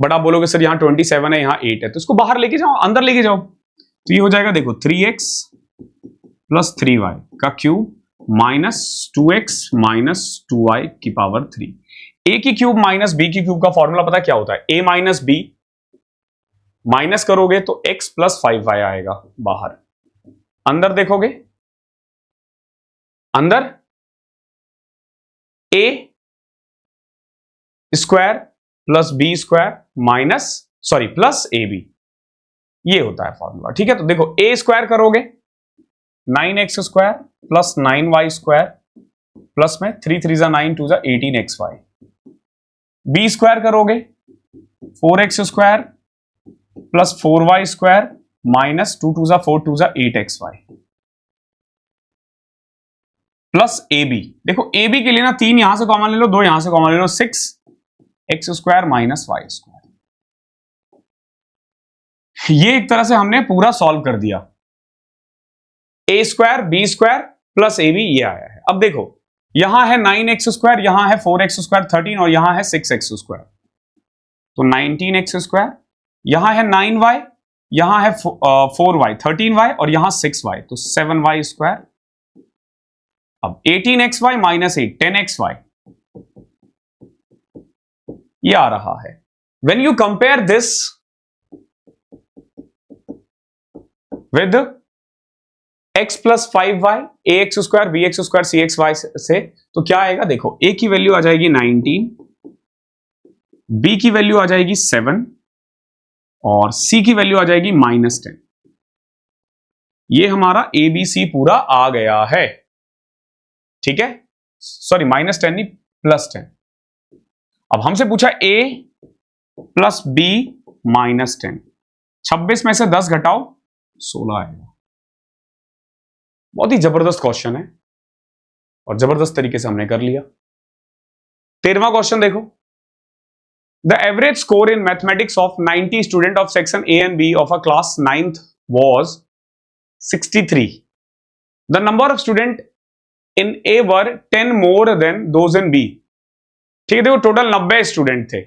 बट आप बोलोगे सर यहां 27 है, यहां 8 है, तो इसको बाहर लेके जाओ, अंदर लेके जाओ। तो ये हो जाएगा देखो 3x प्लस 3y का क्यूब -2x-2y⁴। a की क्यूब माइनस b की क्यूब का फॉर्मूला पता क्या होता है? a माइनस बी माइनस करोगे तो x प्लस 5y आएगा बाहर। अंदर देखोगे, अंदर a square plus B square minus plus A B, ये होता है फॉर्मूला। ठीक है, तो देखो a स्क्वायर करोगे 9x square plus 9y square plus में 3 3 जा 9 2 जा 18xy। बी स्क्वायर करोगे 4x square plus 4y square minus 2 2 जा 4 2 जा 8xy प्लस ए बी। देखो ए बी के लिए ना 3 यहां से कॉमन ले लो, 2 यहां से कॉमन ले लो, 6x square minus y square. ये एक तरह से हमने पूरा सॉल्व कर दिया। A square b square plus A B ये आया है। अब देखो यहां है 9x स्क्वायर, यहां है 4x स्क्वायर 13 और यहां है 6x स्क्वायर, तो 19x स्क्वायर, यहां है 9y, यहां है 4y 13y और यहां 6y, तो 7y स्क्वायर। अब 18xy माइनस 8 10xy ये आ रहा है। When you compare this with x plus 5y, ax square bx square cxy से, तो क्या आएगा? देखो a की वैल्यू आ जाएगी 19, b की वैल्यू आ जाएगी 7 और c की वैल्यू आ जाएगी -10। ये हमारा ABC पूरा आ गया है। ठीक है, सॉरी -10 नहीं +10। अब हमसे पूछा a प्लस b -10, 26 में से 10 घटाओ 16 आएगा। बहुत ही जबरदस्त क्वेश्चन है और जबरदस्त तरीके से हमने कर लिया। 13वां क्वेश्चन देखो, the average score in mathematics of 90 student of section A and B of a class 9th was 63। The number of student in A were 10 more than those in B. ठीक है, देखो टोटल 90 स्टूडेंट थे।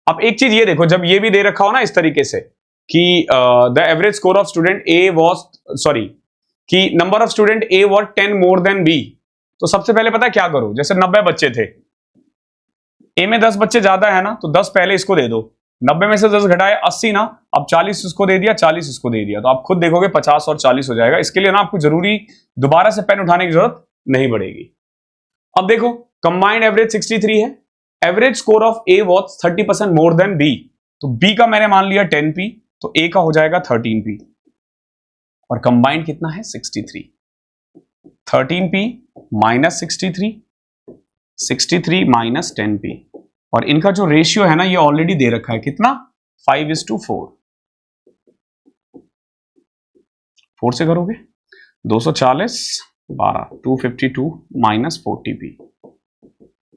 अब एक चीज ये देखो, जब ये भी दे रखा हो ना इस तरीके से कि the average score of student A was कि number of student A were 10 more than B, तो सबसे पहले पता है क्या करो? जैसे 90 बच्चे थे, ए में 10 बच्चे ज्यादा है ना, तो 10 पहले इसको दे दो, 90 में से 10 घटाए 80 ना, अब 40 इसको दे दिया, 40 इसको दे दिया, तो आप खुद देखोगे 50 और 40 हो जाएगा। इसके लिए ना आपको जरूरी दोबारा से पेन उठाने की जरूरत नहीं पड़ेगी। अब देखो कंबाइंड एवरेज 63 है, average score of A was 30% more than B, तो बी का मैंने मान लिया 10p, तो ए का हो जाएगा 13p और कंबाइंड कितना है 63। 13p माइनस 63 माइनस 10p, और इनका जो रेशियो है ना ये ऑलरेडी दे रखा है, कितना? 5:4। 4 से करोगे 240 12 252 minus 40p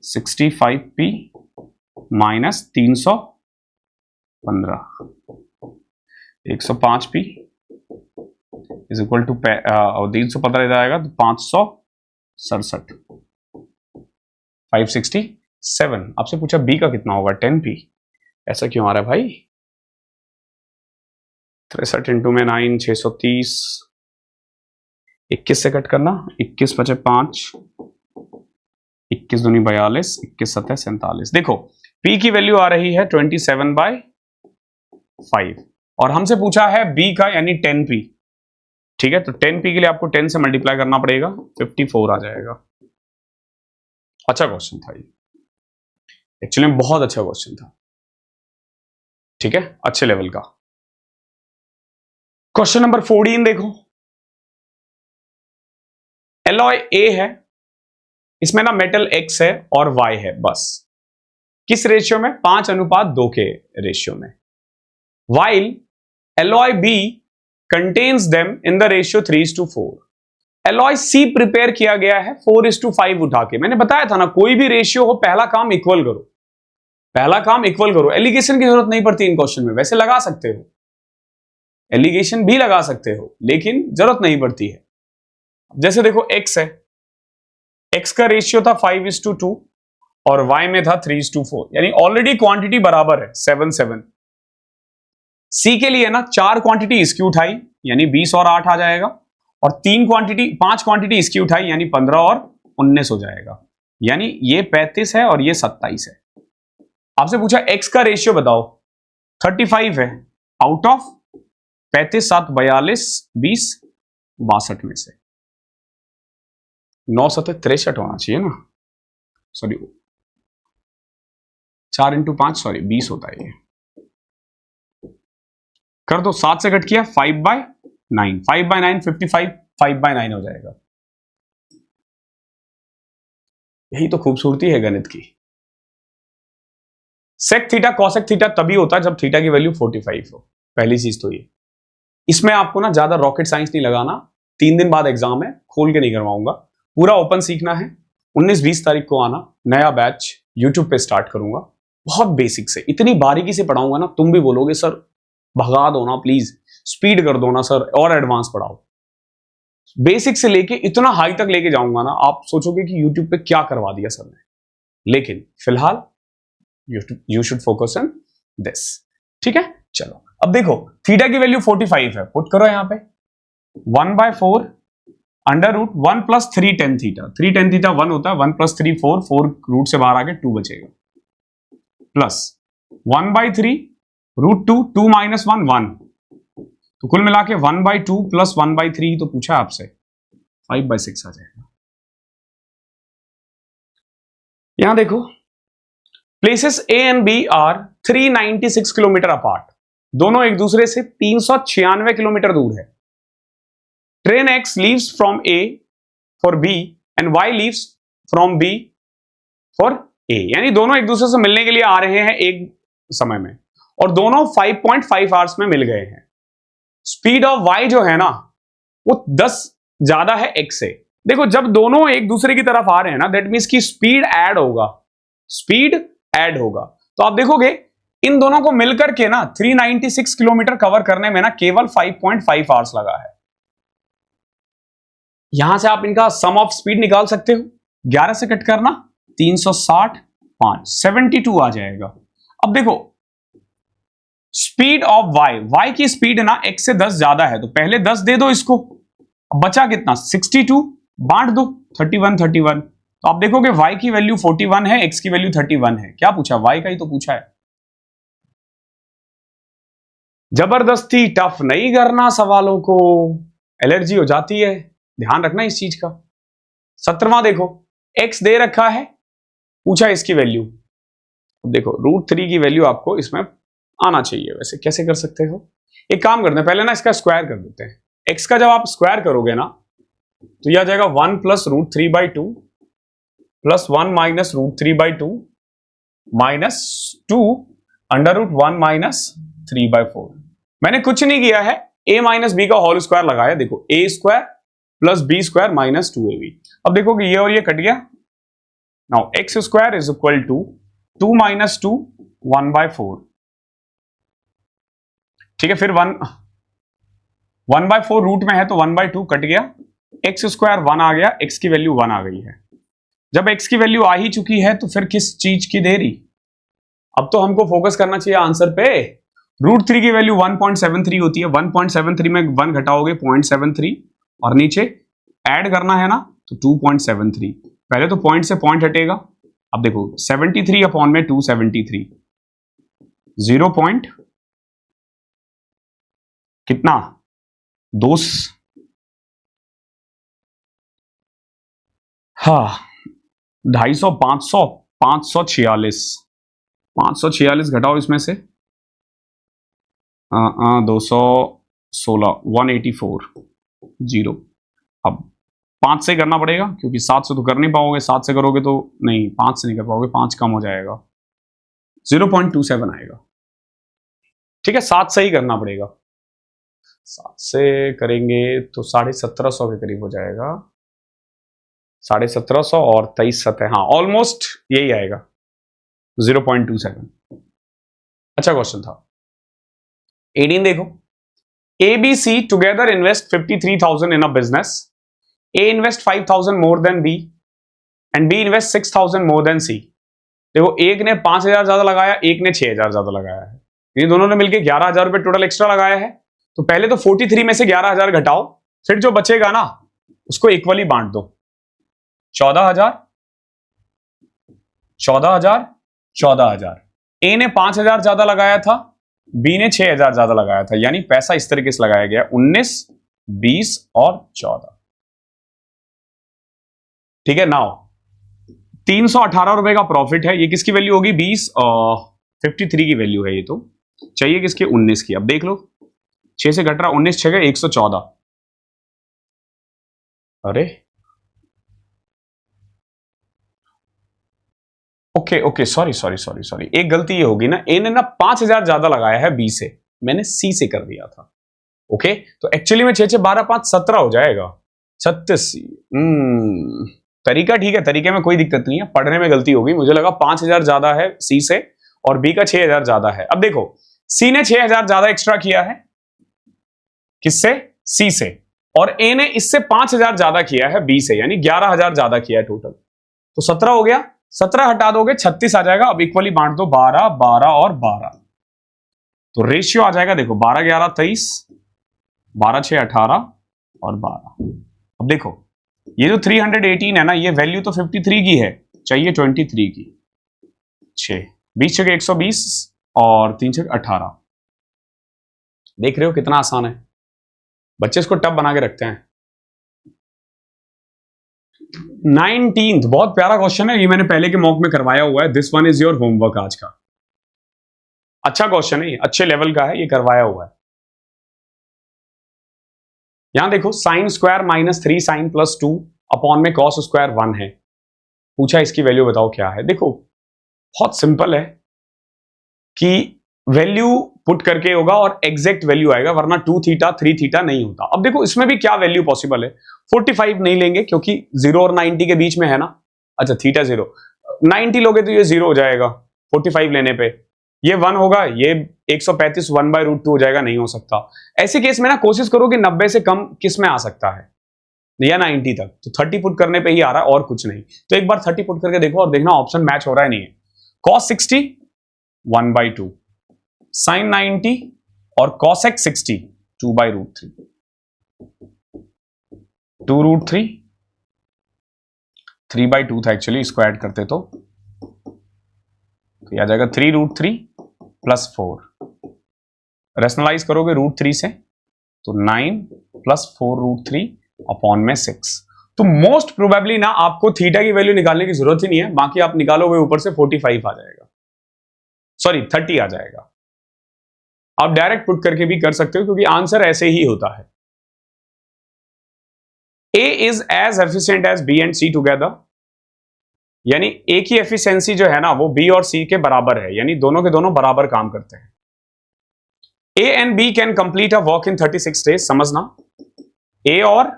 65p minus 315 105p is equal to 315 इधर आएगा तो 567 567। आपसे पूछा बी का कितना होगा 10p, ऐसा क्यों आ रहा है भाई? 63 इंटू में 9 630, 21 से कट करना, 21 बचे 5, 21 दूनी 42, 21 सतह 47। देखो p की वैल्यू आ रही है 27/5 और हमसे पूछा है b का यानी 10p। ठीक है, तो 10p के लिए आपको 10 से मल्टीप्लाई करना पड़ेगा, 54 आ जाएगा। अच्छा क्वेश्चन था ये, एक्चुअली बहुत अच्छा क्वेश्चन था। ठीक है, अच्छे लेवल का। क्वेश्चन नंबर 14 देखो, एलॉय ए है, इसमें ना मेटल X है और Y है, बस किस रेशियो में? 5:2 के रेशियो में। While alloy B contains them in the ratio 3:4। Alloy C prepare किया गया है 4:5 उठा के। मैंने बताया था ना, कोई भी रेशियो हो पहला काम इक्वल करो, पहला काम इक्वल करो। एलिगेशन की जरूरत नहीं पड़ती इन क्वेश्चन में, वैसे लगा सकते हो, एलिगेशन भी लगा सकते हो, लेकिन जरूरत नहीं पड़ती है। जैसे देखो X है, X का रेशियो था 5:2 और Y में था 3:4, यानी ऑलरेडी क्वांटिटी बराबर है 7:7। C के लिए ना 4 क्वांटिटी इसकी उठाई, यानी 20 और 8 आ जाएगा, और 5 क्वांटिटी इसकी उठाई, यानी 15 और 19 हो जाएगा, यानी ये 35 है और ये 27 है। आपसे पूछा x का रेशियो बताओ, 35 है, आउट ऑफ 35, 7, 42, 20, 62 में से 9 7 63 होना चाहिए ना, सॉरी 4 इंटू 5, सॉरी 20 होता है ये। कर दो, 7 से कट किया, 5/9, 5/9 55, 5/9 हो जाएगा। यही तो खूबसूरती है गणित की। सेक थीटा कॉसेक थीटा तभी होता है जब थीटा की वैल्यू 45 हो, पहली चीज तो ये। इसमें आपको ना ज्यादा रॉकेट साइंस नहीं लगाना, 3 दिन बाद एग्जाम है, खोल के नहीं करवाऊंगा, पूरा ओपन सीखना है। 19-20 तारीख को आना, नया बैच यूट्यूब पे स्टार्ट करूंगा, बहुत बेसिक से, इतनी बारीकी से पढ़ाऊंगा ना, तुम भी बोलोगे सर भगा दो ना प्लीज, स्पीड कर दो ना सर, और एडवांस पढ़ाओ। बेसिक से लेके इतना हाई तक लेके जाऊंगा ना, आप सोचोगे कि यूट्यूब पे क्या करवा दिया सर ने। लेकिन फिलहाल you should focus on this, ठीक है। चलो अब देखो, थीटा की वैल्यू 45 है, पुट करो यहां पे 1/4 under root 1 plus 3 tan theta, 3 tan theta 1 होता है, 1 प्लस 3 4, 4 रूट से बाहर आके 2 बचेगा, प्लस 1/3 रूट 2, 2 माइनस 1 1, तो कुल मिला के 1/2 प्लस 1/3 तो पूछा आपसे, 5/6 आ जाएगा। यहां देखो, places A and B are 396 kilometre apart, दोनों एक दूसरे से 396 किलोमीटर दूर है। Train X leaves from A for B and Y leaves from B for A, यानी दोनों एक दूसरे से मिलने के लिए आ रहे हैं एक समय में, और दोनों 5.5 आवर्स में मिल गए हैं। स्पीड ऑफ वाई जो है ना, वो 10 ज्यादा है एक्स से। देखो जब दोनों एक दूसरे की तरफ आ रहे हैं ना, दैट मीन्स की स्पीड ऐड होगा, स्पीड ऐड होगा। तो आप देखोगे इन दोनों को मिलकर के ना 396 किलोमीटर कवर करने में ना केवल 5.5 आवर्स लगा है। यहां से आप इनका सम ऑफ स्पीड निकाल सकते हो, 11 से कट करना 360, 5 72 आ जाएगा। अब देखो स्पीड ऑफ वाई, वाई की स्पीड ना x से 10 ज्यादा है, तो पहले 10 दे दो इसको, अब बचा कितना 62, बांट दो 31 31, तो आप देखोगे y की वैल्यू 41 है, x की वैल्यू 31 है। क्या पूछा, y का ही तो पूछा है। जबरदस्ती टफ नहीं करना सवालों को, एलर्जी हो जाती है, ध्यान रखना इस चीज का। 17वां देखो, x दे रखा है, पूछा इसकी वैल्यू। अब देखो √3 की वैल्यू आपको इसमें आना चाहिए, वैसे कैसे कर सकते हो, एक काम करते हैं, पहले ना इसका स्क्वायर कर देते हैं। x का जब आप स्क्वायर करोगे ना, तो यह आ जाएगा 1 plus √3/2 plus 1 minus √3/2 minus 2 under root 1 minus 3/4। मैंने कुछ नहीं किया है, a माइनस बी का होल स्क्वायर लगाया। देखो a square plus B square minus 2ab। अब देखो कि ये और ये कट गया। Now x square is equal to 2 minus 2 1/4, ठीक है। फिर 1/4 रूट में है तो 1/2 कट गया, x स्क्वायर 1 आ गया, x की वैल्यू 1 आ गई है। जब x की वैल्यू आ ही चुकी है तो फिर किस चीज की देरी, अब तो हमको फोकस करना चाहिए आंसर पे। √3 की वैल्यू 1.73 होती है, 1.73 में 1 घटाओगे 0.73, और नीचे ऐड करना है ना तो 2.73, पहले तो पॉइंट से पॉइंट हटेगा। अब देखो 73 अपॉन में 273, 0 पॉइंट कितना 2, हाँ 250, 500, 546, 546 घटाओ इसमें से 216, 184, 0। अब 5 से करना पड़ेगा क्योंकि 7 से तो कर नहीं पाओगे, 7 से करोगे तो नहीं, 5 से नहीं कर पाओगे, 5 कम हो जाएगा, 0.27 आएगा, ठीक है। 7 से ही करना पड़ेगा, 7 से करेंगे तो 1750 के करीब हो जाएगा, 1750 और 23 सतह, हाँ ऑलमोस्ट यही आएगा 0.27। अच्छा क्वेश्चन था। 18 देखो, ABC together invest 53,000 in a business. A invest 5,000 more than B and B invest 6,000 more than C. देखो एक ने 5,000 ज्यादा लगाया, एक ने 6,000 ज्यादा लगाया है, ये दोनों ने मिलकर 11,000 रुपए टोटल एक्स्ट्रा लगाया है। तो पहले तो 43 में से 11,000 घटाओ, फिर जो बचेगा ना उसको इक्वली बांट दो। 14,000, 14,000, 14,000। ए ने 5,000 ज्यादा लगाया था, बी ने 6,000 ज्यादा लगाया था, यानी पैसा इस तरीके से लगाया गया 19, 20 और 14। ठीक है। नाउ 318 रुपए का प्रॉफिट है। ये किसकी वैल्यू होगी? 20 53 की वैल्यू है। ये तो चाहिए किसकी? 19 की। अब देख लो 6 से घट रहा, 19 6 114। अरे okay okay, sorry sorry sorry sorry, एक गलती ये होगी ना, ए ने ना 5,000 ज्यादा लगाया है बी से, मैंने सी से कर दिया था। ओके, तो एक्चुअली में 6 6 12 5 17 हो जाएगा, 36। तरीका ठीक है, तरीके में कोई दिक्कत नहीं है, पढ़ने में गलती होगी। मुझे लगा 5,000 ज्यादा है सी से और बी का 6,000 ज्यादा है। अब देखो सी ने 6,000 ज्यादा एक्स्ट्रा किया है, किससे? सी से। और ए ने इससे 5,000 ज्यादा किया है बी से, यानी 11,000 ज्यादा किया है टोटल। तो 17 हो गया, 17 हटा दोगे 36 आ जाएगा। अब इक्वली बांट दो, 12 12 और 12। तो रेशियो आ जाएगा, देखो 12 11 23, 12 6 18 और 12। अब देखो ये जो 318 है ना, ये वैल्यू तो 53 की है, चाहिए 23 की। 6 20 6 120 और 3 6 18। देख रहे हो कितना आसान है? बच्चे इसको टफ बना के रखते हैं। 19th बहुत प्यारा क्वेश्चन है, ये मैंने पहले के मॉक में करवाया हुआ है। This one is your homework आज का। अच्छा क्वेश्चन है, ये अच्छे लेवल का है, ये करवाया हुआ है। यहां देखो साइन स्क्वायर -3 साइन +2 अपॉन में कॉस स्क्वायर 1 है। पूछा इसकी वैल्यू बताओ क्या है। देखो बहुत सिंपल है कि वैल्यू पुट करके होगा और एग्जैक्ट वैल्यू आएगा, वरना 2 थीटा 3 थीटा नहीं होता। अब देखो इसमें भी क्या वैल्यू पॉसिबल है। 45 नहीं लेंगे क्योंकि 0 और 90 के बीच में है ना। अच्छा थीटा 0, 90 लोगे तो ये 0 हो जाएगा 45 लेने पे, ये 1 होगा, ये 135 1/√2 हो जाएगा, नहीं हो सकता। ऐसे केस में ना कोशिश करो कि 90 से कम किस में आ सकता है, या 90 तक। तो 30 पुट करने पे ही आ रहा है और कुछ नहीं। तो एक बार 30 पुट करके देखो और देखना ऑप्शन मैच हो रहा है नहीं है। cos 60 1/2, sin 90 और cosec 60 2/√3, 2√3, 3/2 था एक्चुअली, इसको ऐड करते तो आ जाएगा 3√3 + 4। रेशनलाइज करोगे √3 से तो 9 + 4√3 अपॉन में 6। तो मोस्ट प्रोबेबली ना आपको थीटा की वैल्यू निकालने की जरूरत ही नहीं है, बाकी आप निकालोगे ऊपर से 45 आ जाएगा, सॉरी 30 आ जाएगा। आप डायरेक्ट पुट करके भी कर सकते हो क्योंकि आंसर ऐसे ही होता है। A is as efficient as B and C together, यानी A की एफिशिएंसी जो है ना वो B और C के बराबर है, यानी दोनों के दोनों बराबर काम करते हैं। A and B can complete a work in 36 days। समझना, A और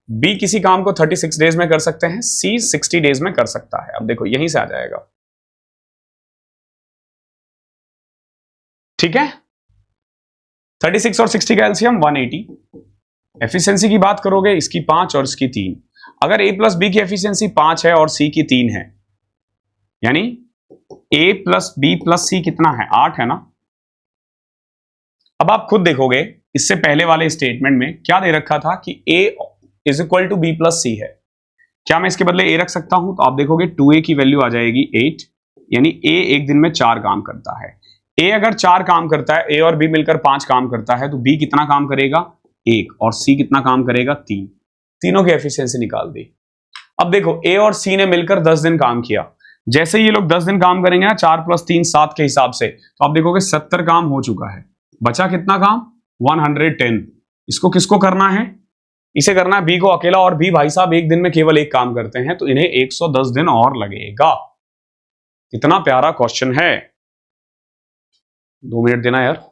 B किसी काम को 36 डेज में कर सकते हैं, C 60 डेज में कर सकता है। अब देखो यहीं से आ जाएगा, ठीक है। 36 और 60 का एलसीएम 180। एफिशिएंसी की बात करोगे, इसकी 5 और इसकी 3। अगर A + B की एफिशिएंसी 5 है और C की 3 है, यानी A + B + C कितना है? 8 है ना। अब आप खुद देखोगे इससे पहले वाले स्टेटमेंट में क्या दे रखा था कि A = B + C है। क्या मैं इसके बदले A रख सकता हूं? तो आप देखोगे 2A की वैल्यू आ जाएगी 8, यानी A एक दिन में 4 काम करता है। A अगर 4 काम करता है, A और B मिलकर 5 काम करता है, तो B कितना काम करेगा? 1, और C कितना काम करेगा? 3। तीनों की एफिशिएंसी निकाल दी। अब देखो A और C ने मिलकर 10 दिन काम किया। जैसे ये लोग 10 दिन काम करेंगे ना, 4 + 3 7 के हिसाब से, तो आप देखोगे 70 काम हो चुका है। बचा कितना काम? 110। इसको किसको करना है? इसे करना है B को अकेला, और B भाई साहब एक दिन में केवल एक काम करते हैं, तो इन्हें 110 दिन और लगेगा। कितना प्यारा क्वेश्चन है। 2 मिनट देना यार।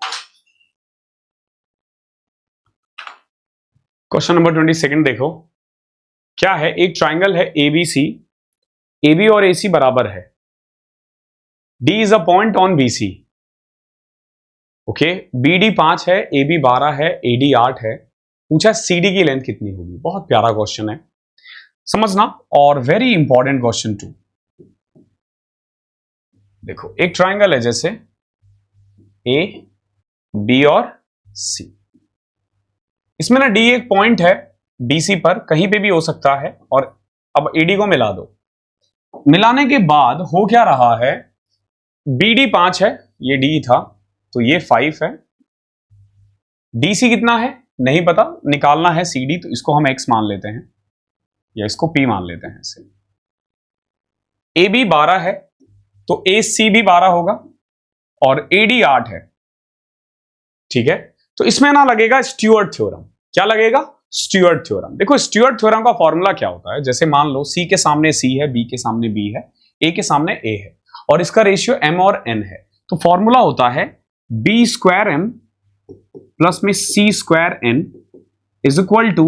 क्वेश्चन नंबर 22 देखो क्या है। एक ट्राइंगल है ABC, AB और AC बराबर है। D is a point on BC। Okay, BD 5 है, AB 12 है, AD 8 है। पूछा CD की लेंथ कितनी होगी। बहुत प्यारा क्वेश्चन है, समझना, और वेरी इंपॉर्टेंट क्वेश्चन टू। देखो एक ट्राइंगल है जैसे A, B और C। इसमें ना डी एक पॉइंट है, डीसी पर कहीं पे भी हो सकता है, और अब एडी को मिला दो। मिलाने के बाद हो क्या रहा है, बीडी 5 है, ये डी था, तो ये 5 है। डीसी कितना है नहीं पता, निकालना है सीडी, तो इसको हम एक्स मान लेते हैं या इसको पी मान लेते हैं ऐसे। ए बी 12 है तो ए सी भी 12 होगा, और एडी 8 है। ठीक है, तो इसमें ना लगेगा स्ट्यूअर्ट थ्योरम। क्या लगेगा? Stuart theorem. देखो स्ट्यूअर्ट थ्योरम का फॉर्मूला क्या होता है, जैसे मान लो सी के सामने सी है, बी के सामने बी है, ए के सामने ए है, और इसका रेशियो एम और एन है, तो फॉर्मूला होता है बी स्क्वायर एम प्लस में c square n is equal to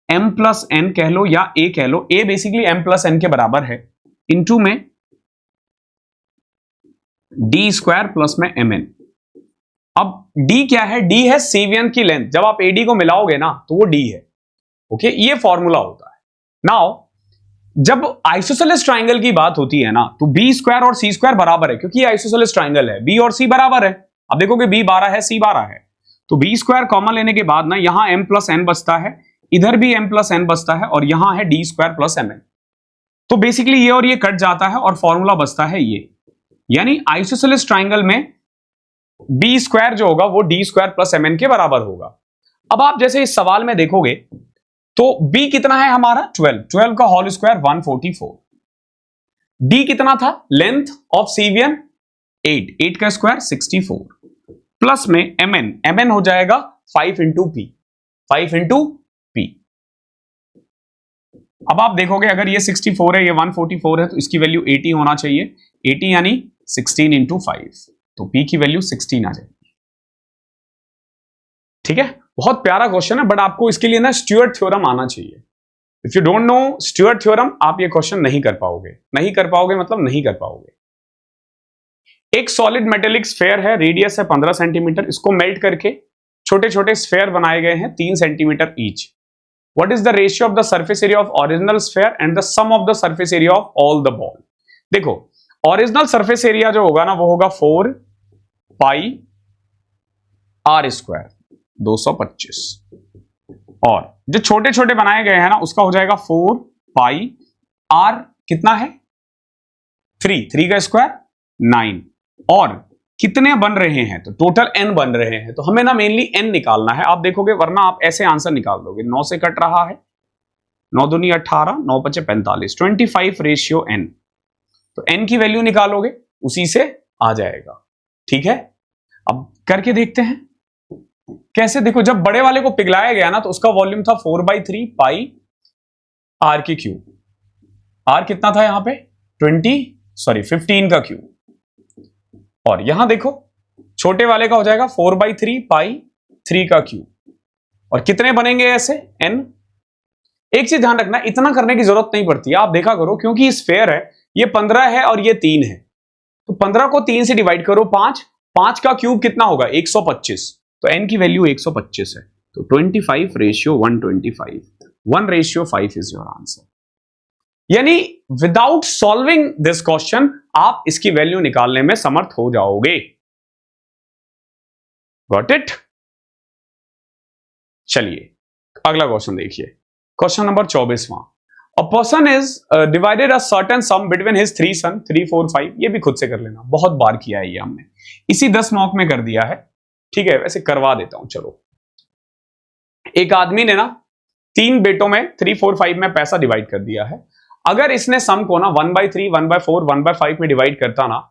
m plus n कह लो या ए कह लो, A basically m plus n के बराबर है, इंटू में डी स्क्वायर प्लस में एम एन। अब d क्या है? d है सेवियन की लेंथ, जब आप ad को मिलाओगे ना तो वो d है। ओके, ये फॉर्मूला होता है। नाउ जब आइसोसेलेस ट्राइंगल की बात होती है ना, तो b स्क्वायर और c स्क्वायर बराबर है, क्योंकि ये आइसोसेलेस ट्राइंगल है, b और c बराबर है। अब देखोगे b 12 है, c 12 है, तो b स्क्वायर कॉमन लेने के बाद ना यहां m प्लस n बचता है, इधर भी m प्लस n बचता है, और यहां है d स्क्वायर प्लस mn। तो बेसिकली ये और ये कट जाता है और फॉर्मूला बचता है ये, यानी आइसोसेलेस ट्राइंगल में बी स्क्वायर जो होगा वो D square plus M N के बराबर होगा। अब आप जैसे इस सवाल में देखोगे तो बी कितना है हमारा 12, 12 का होल स्क्वायर 144। डी कितना था? लेंथ ऑफ सीवियन 8, 8 का स्क्वायर 64, प्लस में एम एन हो जाएगा 5 इंटू पी, 5 इंटू पी। अब आप देखोगे अगर ये 64 है, ये 144 है, तो इसकी वैल्यू 80 होना चाहिए, 80 यानी 16 इंटू 5, तो p की वैल्यू 16 आ जाएगी। ठीक है, बहुत प्यारा क्वेश्चन है, बट आपको इसके लिए ना स्ट्यूअर्ट थ्योरम आना चाहिए। If you don't know Stuart theorem, आप ये क्वेश्चन नहीं कर पाओगे। नहीं कर पाओगे मतलब नहीं कर पाओगे। एक सॉलिड मेटेलिक स्फेयर है, रेडियस है 15 सेंटीमीटर, इसको मेल्ट करके छोटे छोटे स्फेयर बनाए गए हैं 3 centimetre each. What is the ratio of the surface area of original sphere and the sum of the surface area of all the ball. देखो ओरिजिनल सरफेस एरिया जो होगा ना वो होगा 4 पाई आर स्क्वायर 225, और जो छोटे छोटे बनाए गए हैं ना उसका हो जाएगा 4 पाई आर, कितना है 3 का स्क्वायर 9, और कितने बन रहे हैं तो टोटल n बन रहे हैं, तो हमें ना मेनली n निकालना है। आप देखोगे वरना आप ऐसे आंसर निकाल दोगे, 9 से कट रहा है, 9 दूनी 18, 9 पचे 45, 25 रेशियो n, तो n की वैल्यू निकालोगे उसी से आ जाएगा। ठीक है, अब करके देखते हैं कैसे। देखो जब बड़े वाले को पिघलाया गया ना तो उसका वॉल्यूम था 4/3 पाई आर की क्यूब, आर कितना था यहां पे 15 का क्यूब, और यहां देखो छोटे वाले का हो जाएगा 4/3 पाई 3 का क्यूब, और कितने बनेंगे ऐसे n। एक चीज ध्यान रखना, इतना करने की जरूरत नहीं पड़ती, आप देखा करो, क्योंकि स्फेयर है, ये 15 है और ये 3 है, तो 15 को 3 से डिवाइड करो, 5 का क्यूब कितना होगा 125, तो n की वैल्यू 125 है, तो 25 रेशियो 125, 1:5 इज योर आंसर। यानी विदाउट सॉल्विंग दिस क्वेश्चन आप इसकी वैल्यू निकालने में समर्थ हो जाओगे। Got it? चलिए अगला क्वेश्चन देखिए, क्वेश्चन नंबर 24वां। A person is divided a certain sum between his 3 sons, 3, 4, 5, ये भी खुद से कर लेना, बहुत बार किया है ये हमने, इसी 10 मॉक में कर दिया है। ठीक है, वैसे करवा देता हूं चलो। एक आदमी ने ना 3 बेटों में 3, 4, 5 में पैसा डिवाइड कर दिया है। अगर इसने सम को ना 1/3, 1/4, 1/5 में डिवाइड करता ना,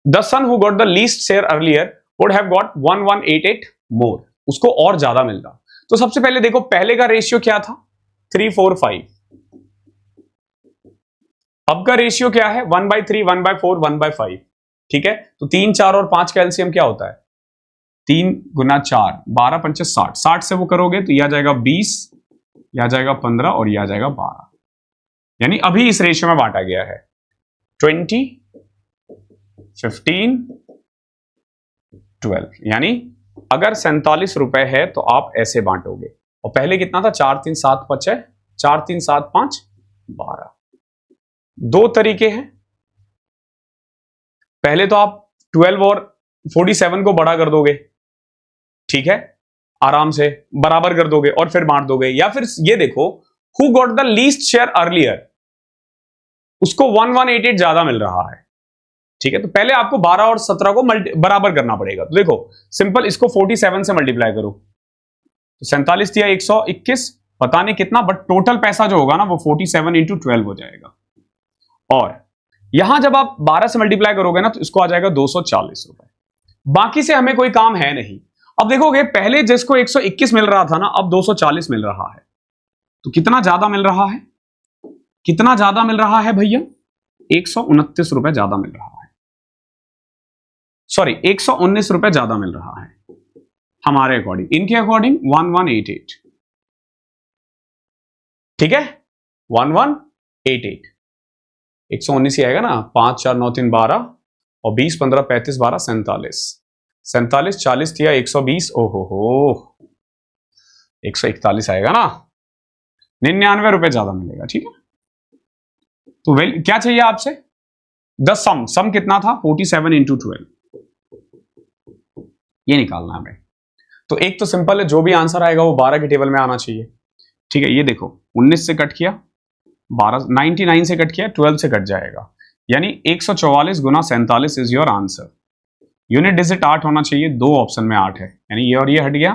the son who got the least share earlier would have got 1188 more, उसको और ज्यादा मिलता। तो सबसे पहले देखो पहले का रेशियो क्या था 3, 4, 5, अब का रेशियो क्या है 1/3, 1/4, 1/5। ठीक है, तो 3, 4 और 5 का एलसीएम क्या होता है 3 गुना 4, 12 पंचे 60, 60 से वो करोगे तो यह आ जाएगा 20, यह आ जाएगा 15 और यह आ जाएगा 12, यानी अभी इस रेशियो में बांटा गया है 20, 15, 12, यानी अगर 47 रुपए है तो आप ऐसे बांटोगे, और पहले कितना था 4, 3, 7, 5, 4, 3, 7, 5, 12। दो तरीके हैं, पहले तो आप 12 और 47 को बड़ा कर दोगे, ठीक है, आराम से बराबर कर दोगे और फिर बांट दोगे। या फिर ये देखो, who got the least share earlier, उसको 1188 ज्यादा मिल रहा है। ठीक है, तो पहले आपको 12 और 17 को बराबर करना पड़ेगा। तो देखो सिंपल, इसको 47 से मल्टीप्लाई करो तो 47 दिया 121, पता नहीं कितना, बट टोटल पैसा जो होगा ना वो 47 इंटू 12 हो जाएगा। और यहां जब आप 12 से मल्टीप्लाई करोगे ना तो इसको आ जाएगा 240 रुपए। बाकी से हमें कोई काम है नहीं। अब देखोगे, पहले जिसको 121 मिल रहा था ना, अब 240 मिल रहा है। तो कितना ज्यादा मिल रहा है, कितना ज्यादा मिल रहा है भैया? 129 रुपए ज्यादा मिल रहा है, सॉरी 119 रुपए ज्यादा मिल रहा है हमारे अकॉर्डिंग। इनके अकॉर्डिंग 1188। ठीक है, 1188, 119 ही आएगा ना। 5 4 9 3 12 और 20 15 35 12 47, 47 40 दिया 120, ओहो हो 141 आएगा ना, 99 रुपए ज्यादा मिलेगा। ठीक है, तो क्या चाहिए आपसे? द सम कितना था? 47 इंटू 12, ये निकालना है हमें। तो एक तो सिंपल है, जो भी आंसर आएगा वो 12 के टेबल में आना चाहिए। ठीक है, ये देखो 19 से कट किया, 12 99 से कट किया, 12 से कट जाएगा, यानी 144 गुना 47 is your answer. Unit digit 8 होना चाहिए, 2 ऑप्शन में 8 है, यानी ये और ये हट गया।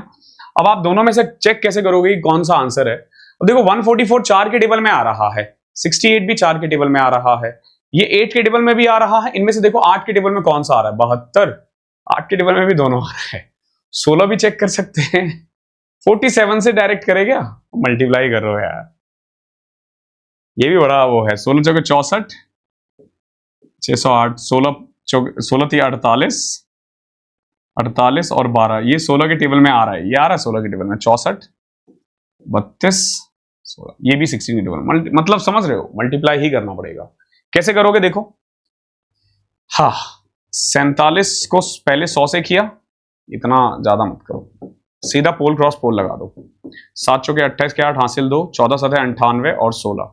अब आप दोनों में से चेक कैसे करोगे कि कौन सा आंसर है? अब देखो 144 4 के टेबल में आ रहा है, 68 भी 4 के टेबल में आ रहा है, ये 8 के टेबल में भी आ रहा है। इनमें से देखो 8 के टेबल में कौन सा आ रहा है? 72। 8 के टेबल में भी दोनों आ रहा है। 16 भी चेक कर सकते हैं। 47 से डायरेक्ट करे क्या? मल्टीप्लाई कर रहे हो यार, ये भी बड़ा वो है। 16 चौके 64, 608, 16 थी 48, 48 और 12, ये 16 के टेबल में आ रहा है, ये आ रहा है 16 के टेबल में, 64 32 16, ये भी 16 के टेबल में। मतलब समझ रहे हो, मल्टीप्लाई ही करना पड़ेगा। कैसे करोगे देखो, हाँ 47 को पहले 100 से किया, इतना ज्यादा मत करो, सीधा पोल क्रॉस पोल लगा दो। 7 चौके 28 के 8 हासिल 2, 14 सतह 98 और 16,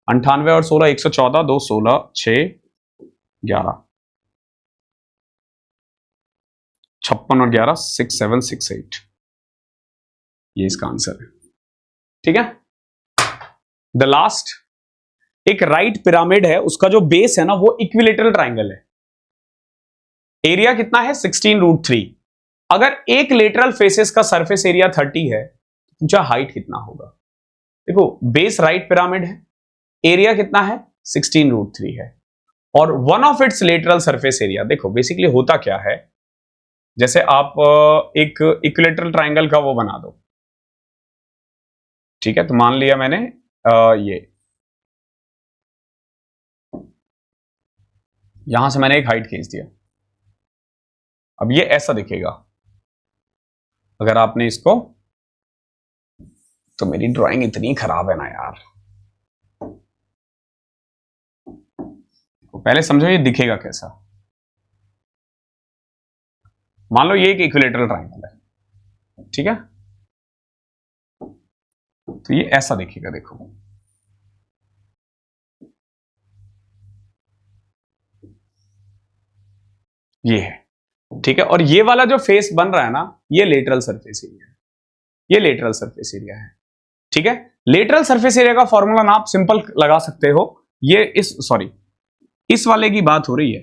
98 और 16 114, 2 16 6 11, 56 और 11 6 7 6 8, ये इसका आंसर है। ठीक है, द लास्ट एक राइट पिरामिड है, उसका जो बेस है ना वो इक्विलेटरल ट्राइंगल है। एरिया कितना है? 16√3। अगर एक लेटरल फेसेस का सरफेस एरिया 30 है, पूछा हाइट कितना होगा। देखो बेस राइट पिरामिड है, एरिया कितना है? 16√3 है, और one of its lateral surface area, देखो बेसिकली होता क्या है, जैसे आप एक इक्विलेटरल ट्राइंगल का वो बना दो। ठीक है, तो मान लिया मैंने ये यहां से मैंने एक हाइट खींच दिया। अब ये ऐसा दिखेगा अगर आपने इसको, तो मेरी ड्राइंग इतनी खराब है ना यार, तो पहले समझो ये दिखेगा कैसा। मान लो ये एक इक्विलेटरल ट्राइंगल है, ठीक है, तो ये ऐसा दिखेगा। देखो ये है, ठीक है, और ये वाला जो फेस बन रहा है ना, ये लेटरल सरफेस एरिया है, ये लेटरल सरफेस एरिया है। ठीक है, लेटरल सरफेस एरिया का फॉर्मूला ना आप सिंपल लगा सकते हो। ये इस वाले की बात हो रही है।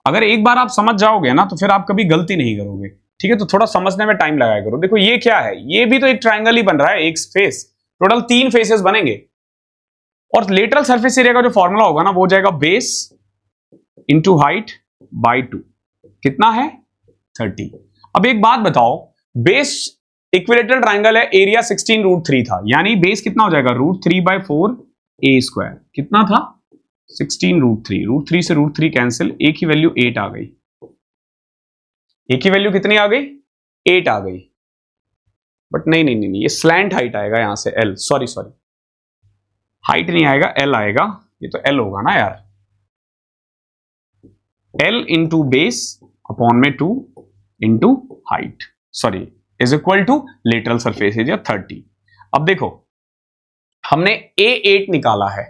अगर एक बार आप समझ जाओगे ना तो फिर आप कभी गलती नहीं करोगे। ठीक है, तो थोड़ा समझने में टाइम लगाया करो। देखो ये क्या है, ये भी तो एक ट्राइंगल ही बन रहा है, एक फेस, टोटल 3 फेसेस बनेंगे, और लेटरल सरफेस एरिया का जो फॉर्मूला होगा ना वो हो जाएगा बेस इंटू हाइट बाई 2, कितना है? 30। अब एक बात बताओ, बेस इक्विलेटरल ट्राइंगल है, एरिया 16√3 था, यानी बेस कितना हो जाएगा? √3/4 a², कितना था? 16√3, √3 से √3 कैंसिल, एक ही वैल्यू 8 आ गई। एक ही वैल्यू कितनी आ गई? 8 आ गई। बट नहीं नहीं नहीं, ये स्लैंट हाइट आएगा यहां से, L, सॉरी हाइट नहीं आएगा, L आएगा। ये तो L होगा ना यार, L इंटू बेस अपॉन में 2 into height, sorry, is equal to lateral surface area 30। अब देखो हमने A8 निकाला है,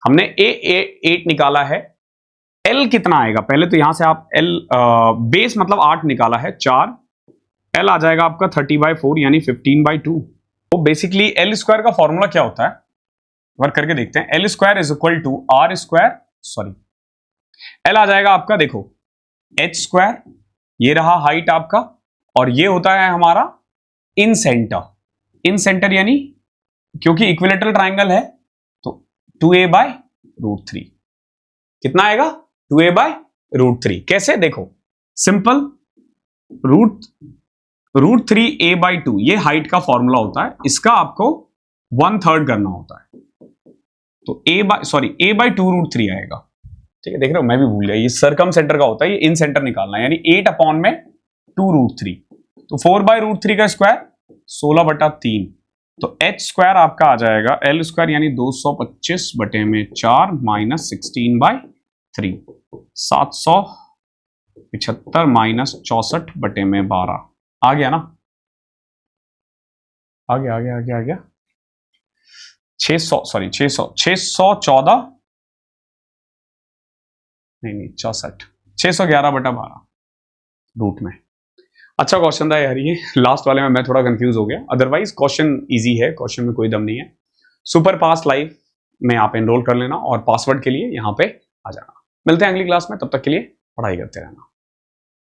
हमने A8 निकाला है, L कितना आएगा? पहले तो यहां से आप L बेस मतलब 8 निकाला है, 4 एल आ जाएगा आपका 30/4 यानी 15/2। तो बेसिकली एल स्क्वायर का फॉर्मूला क्या होता है, वर्क करके देखते हैं। L square is equal to R square, sorry L आ जाएगा आपका, देखो एच स्क्वायर, ये रहा हाइट आपका, और ये होता है हमारा इन सेंटर। इन सेंटर यानी क्योंकि इक्विलेटरल ट्राइंगल है तो 2a/√3 कितना आएगा, 2a/√3। कैसे, देखो सिंपल, √3a/2 ये हाइट का फॉर्मूला होता है, इसका आपको 1/3 करना होता है, तो a/2√3 आएगा। ठीक है, देख रहे हो मैं भी भूल गया, ये सर्कम सेंटर का होता है, ये इन सेंटर निकालना है, यानी 8/2√3, तो 4/√3 का स्क्वायर 16/3, तो h स्क्वायर आपका आ जाएगा एल स्क्वायर यानी 225/4 माइनस 16/3, 775 माइनस 64/12 आ गया ना, आ गया 600, सॉरी 614, नहीं 64, 611/12 रूट में। अच्छा क्वेश्चन था यार, ये लास्ट वाले में मैं थोड़ा कंफ्यूज हो गया, अदरवाइज क्वेश्चन इजी है, क्वेश्चन में कोई दम नहीं है। सुपर पास लाइव में आप एनरोल कर लेना और पासवर्ड के लिए यहां पे आ जाना। मिलते हैं अगली क्लास में, तब तक के लिए पढ़ाई करते रहना।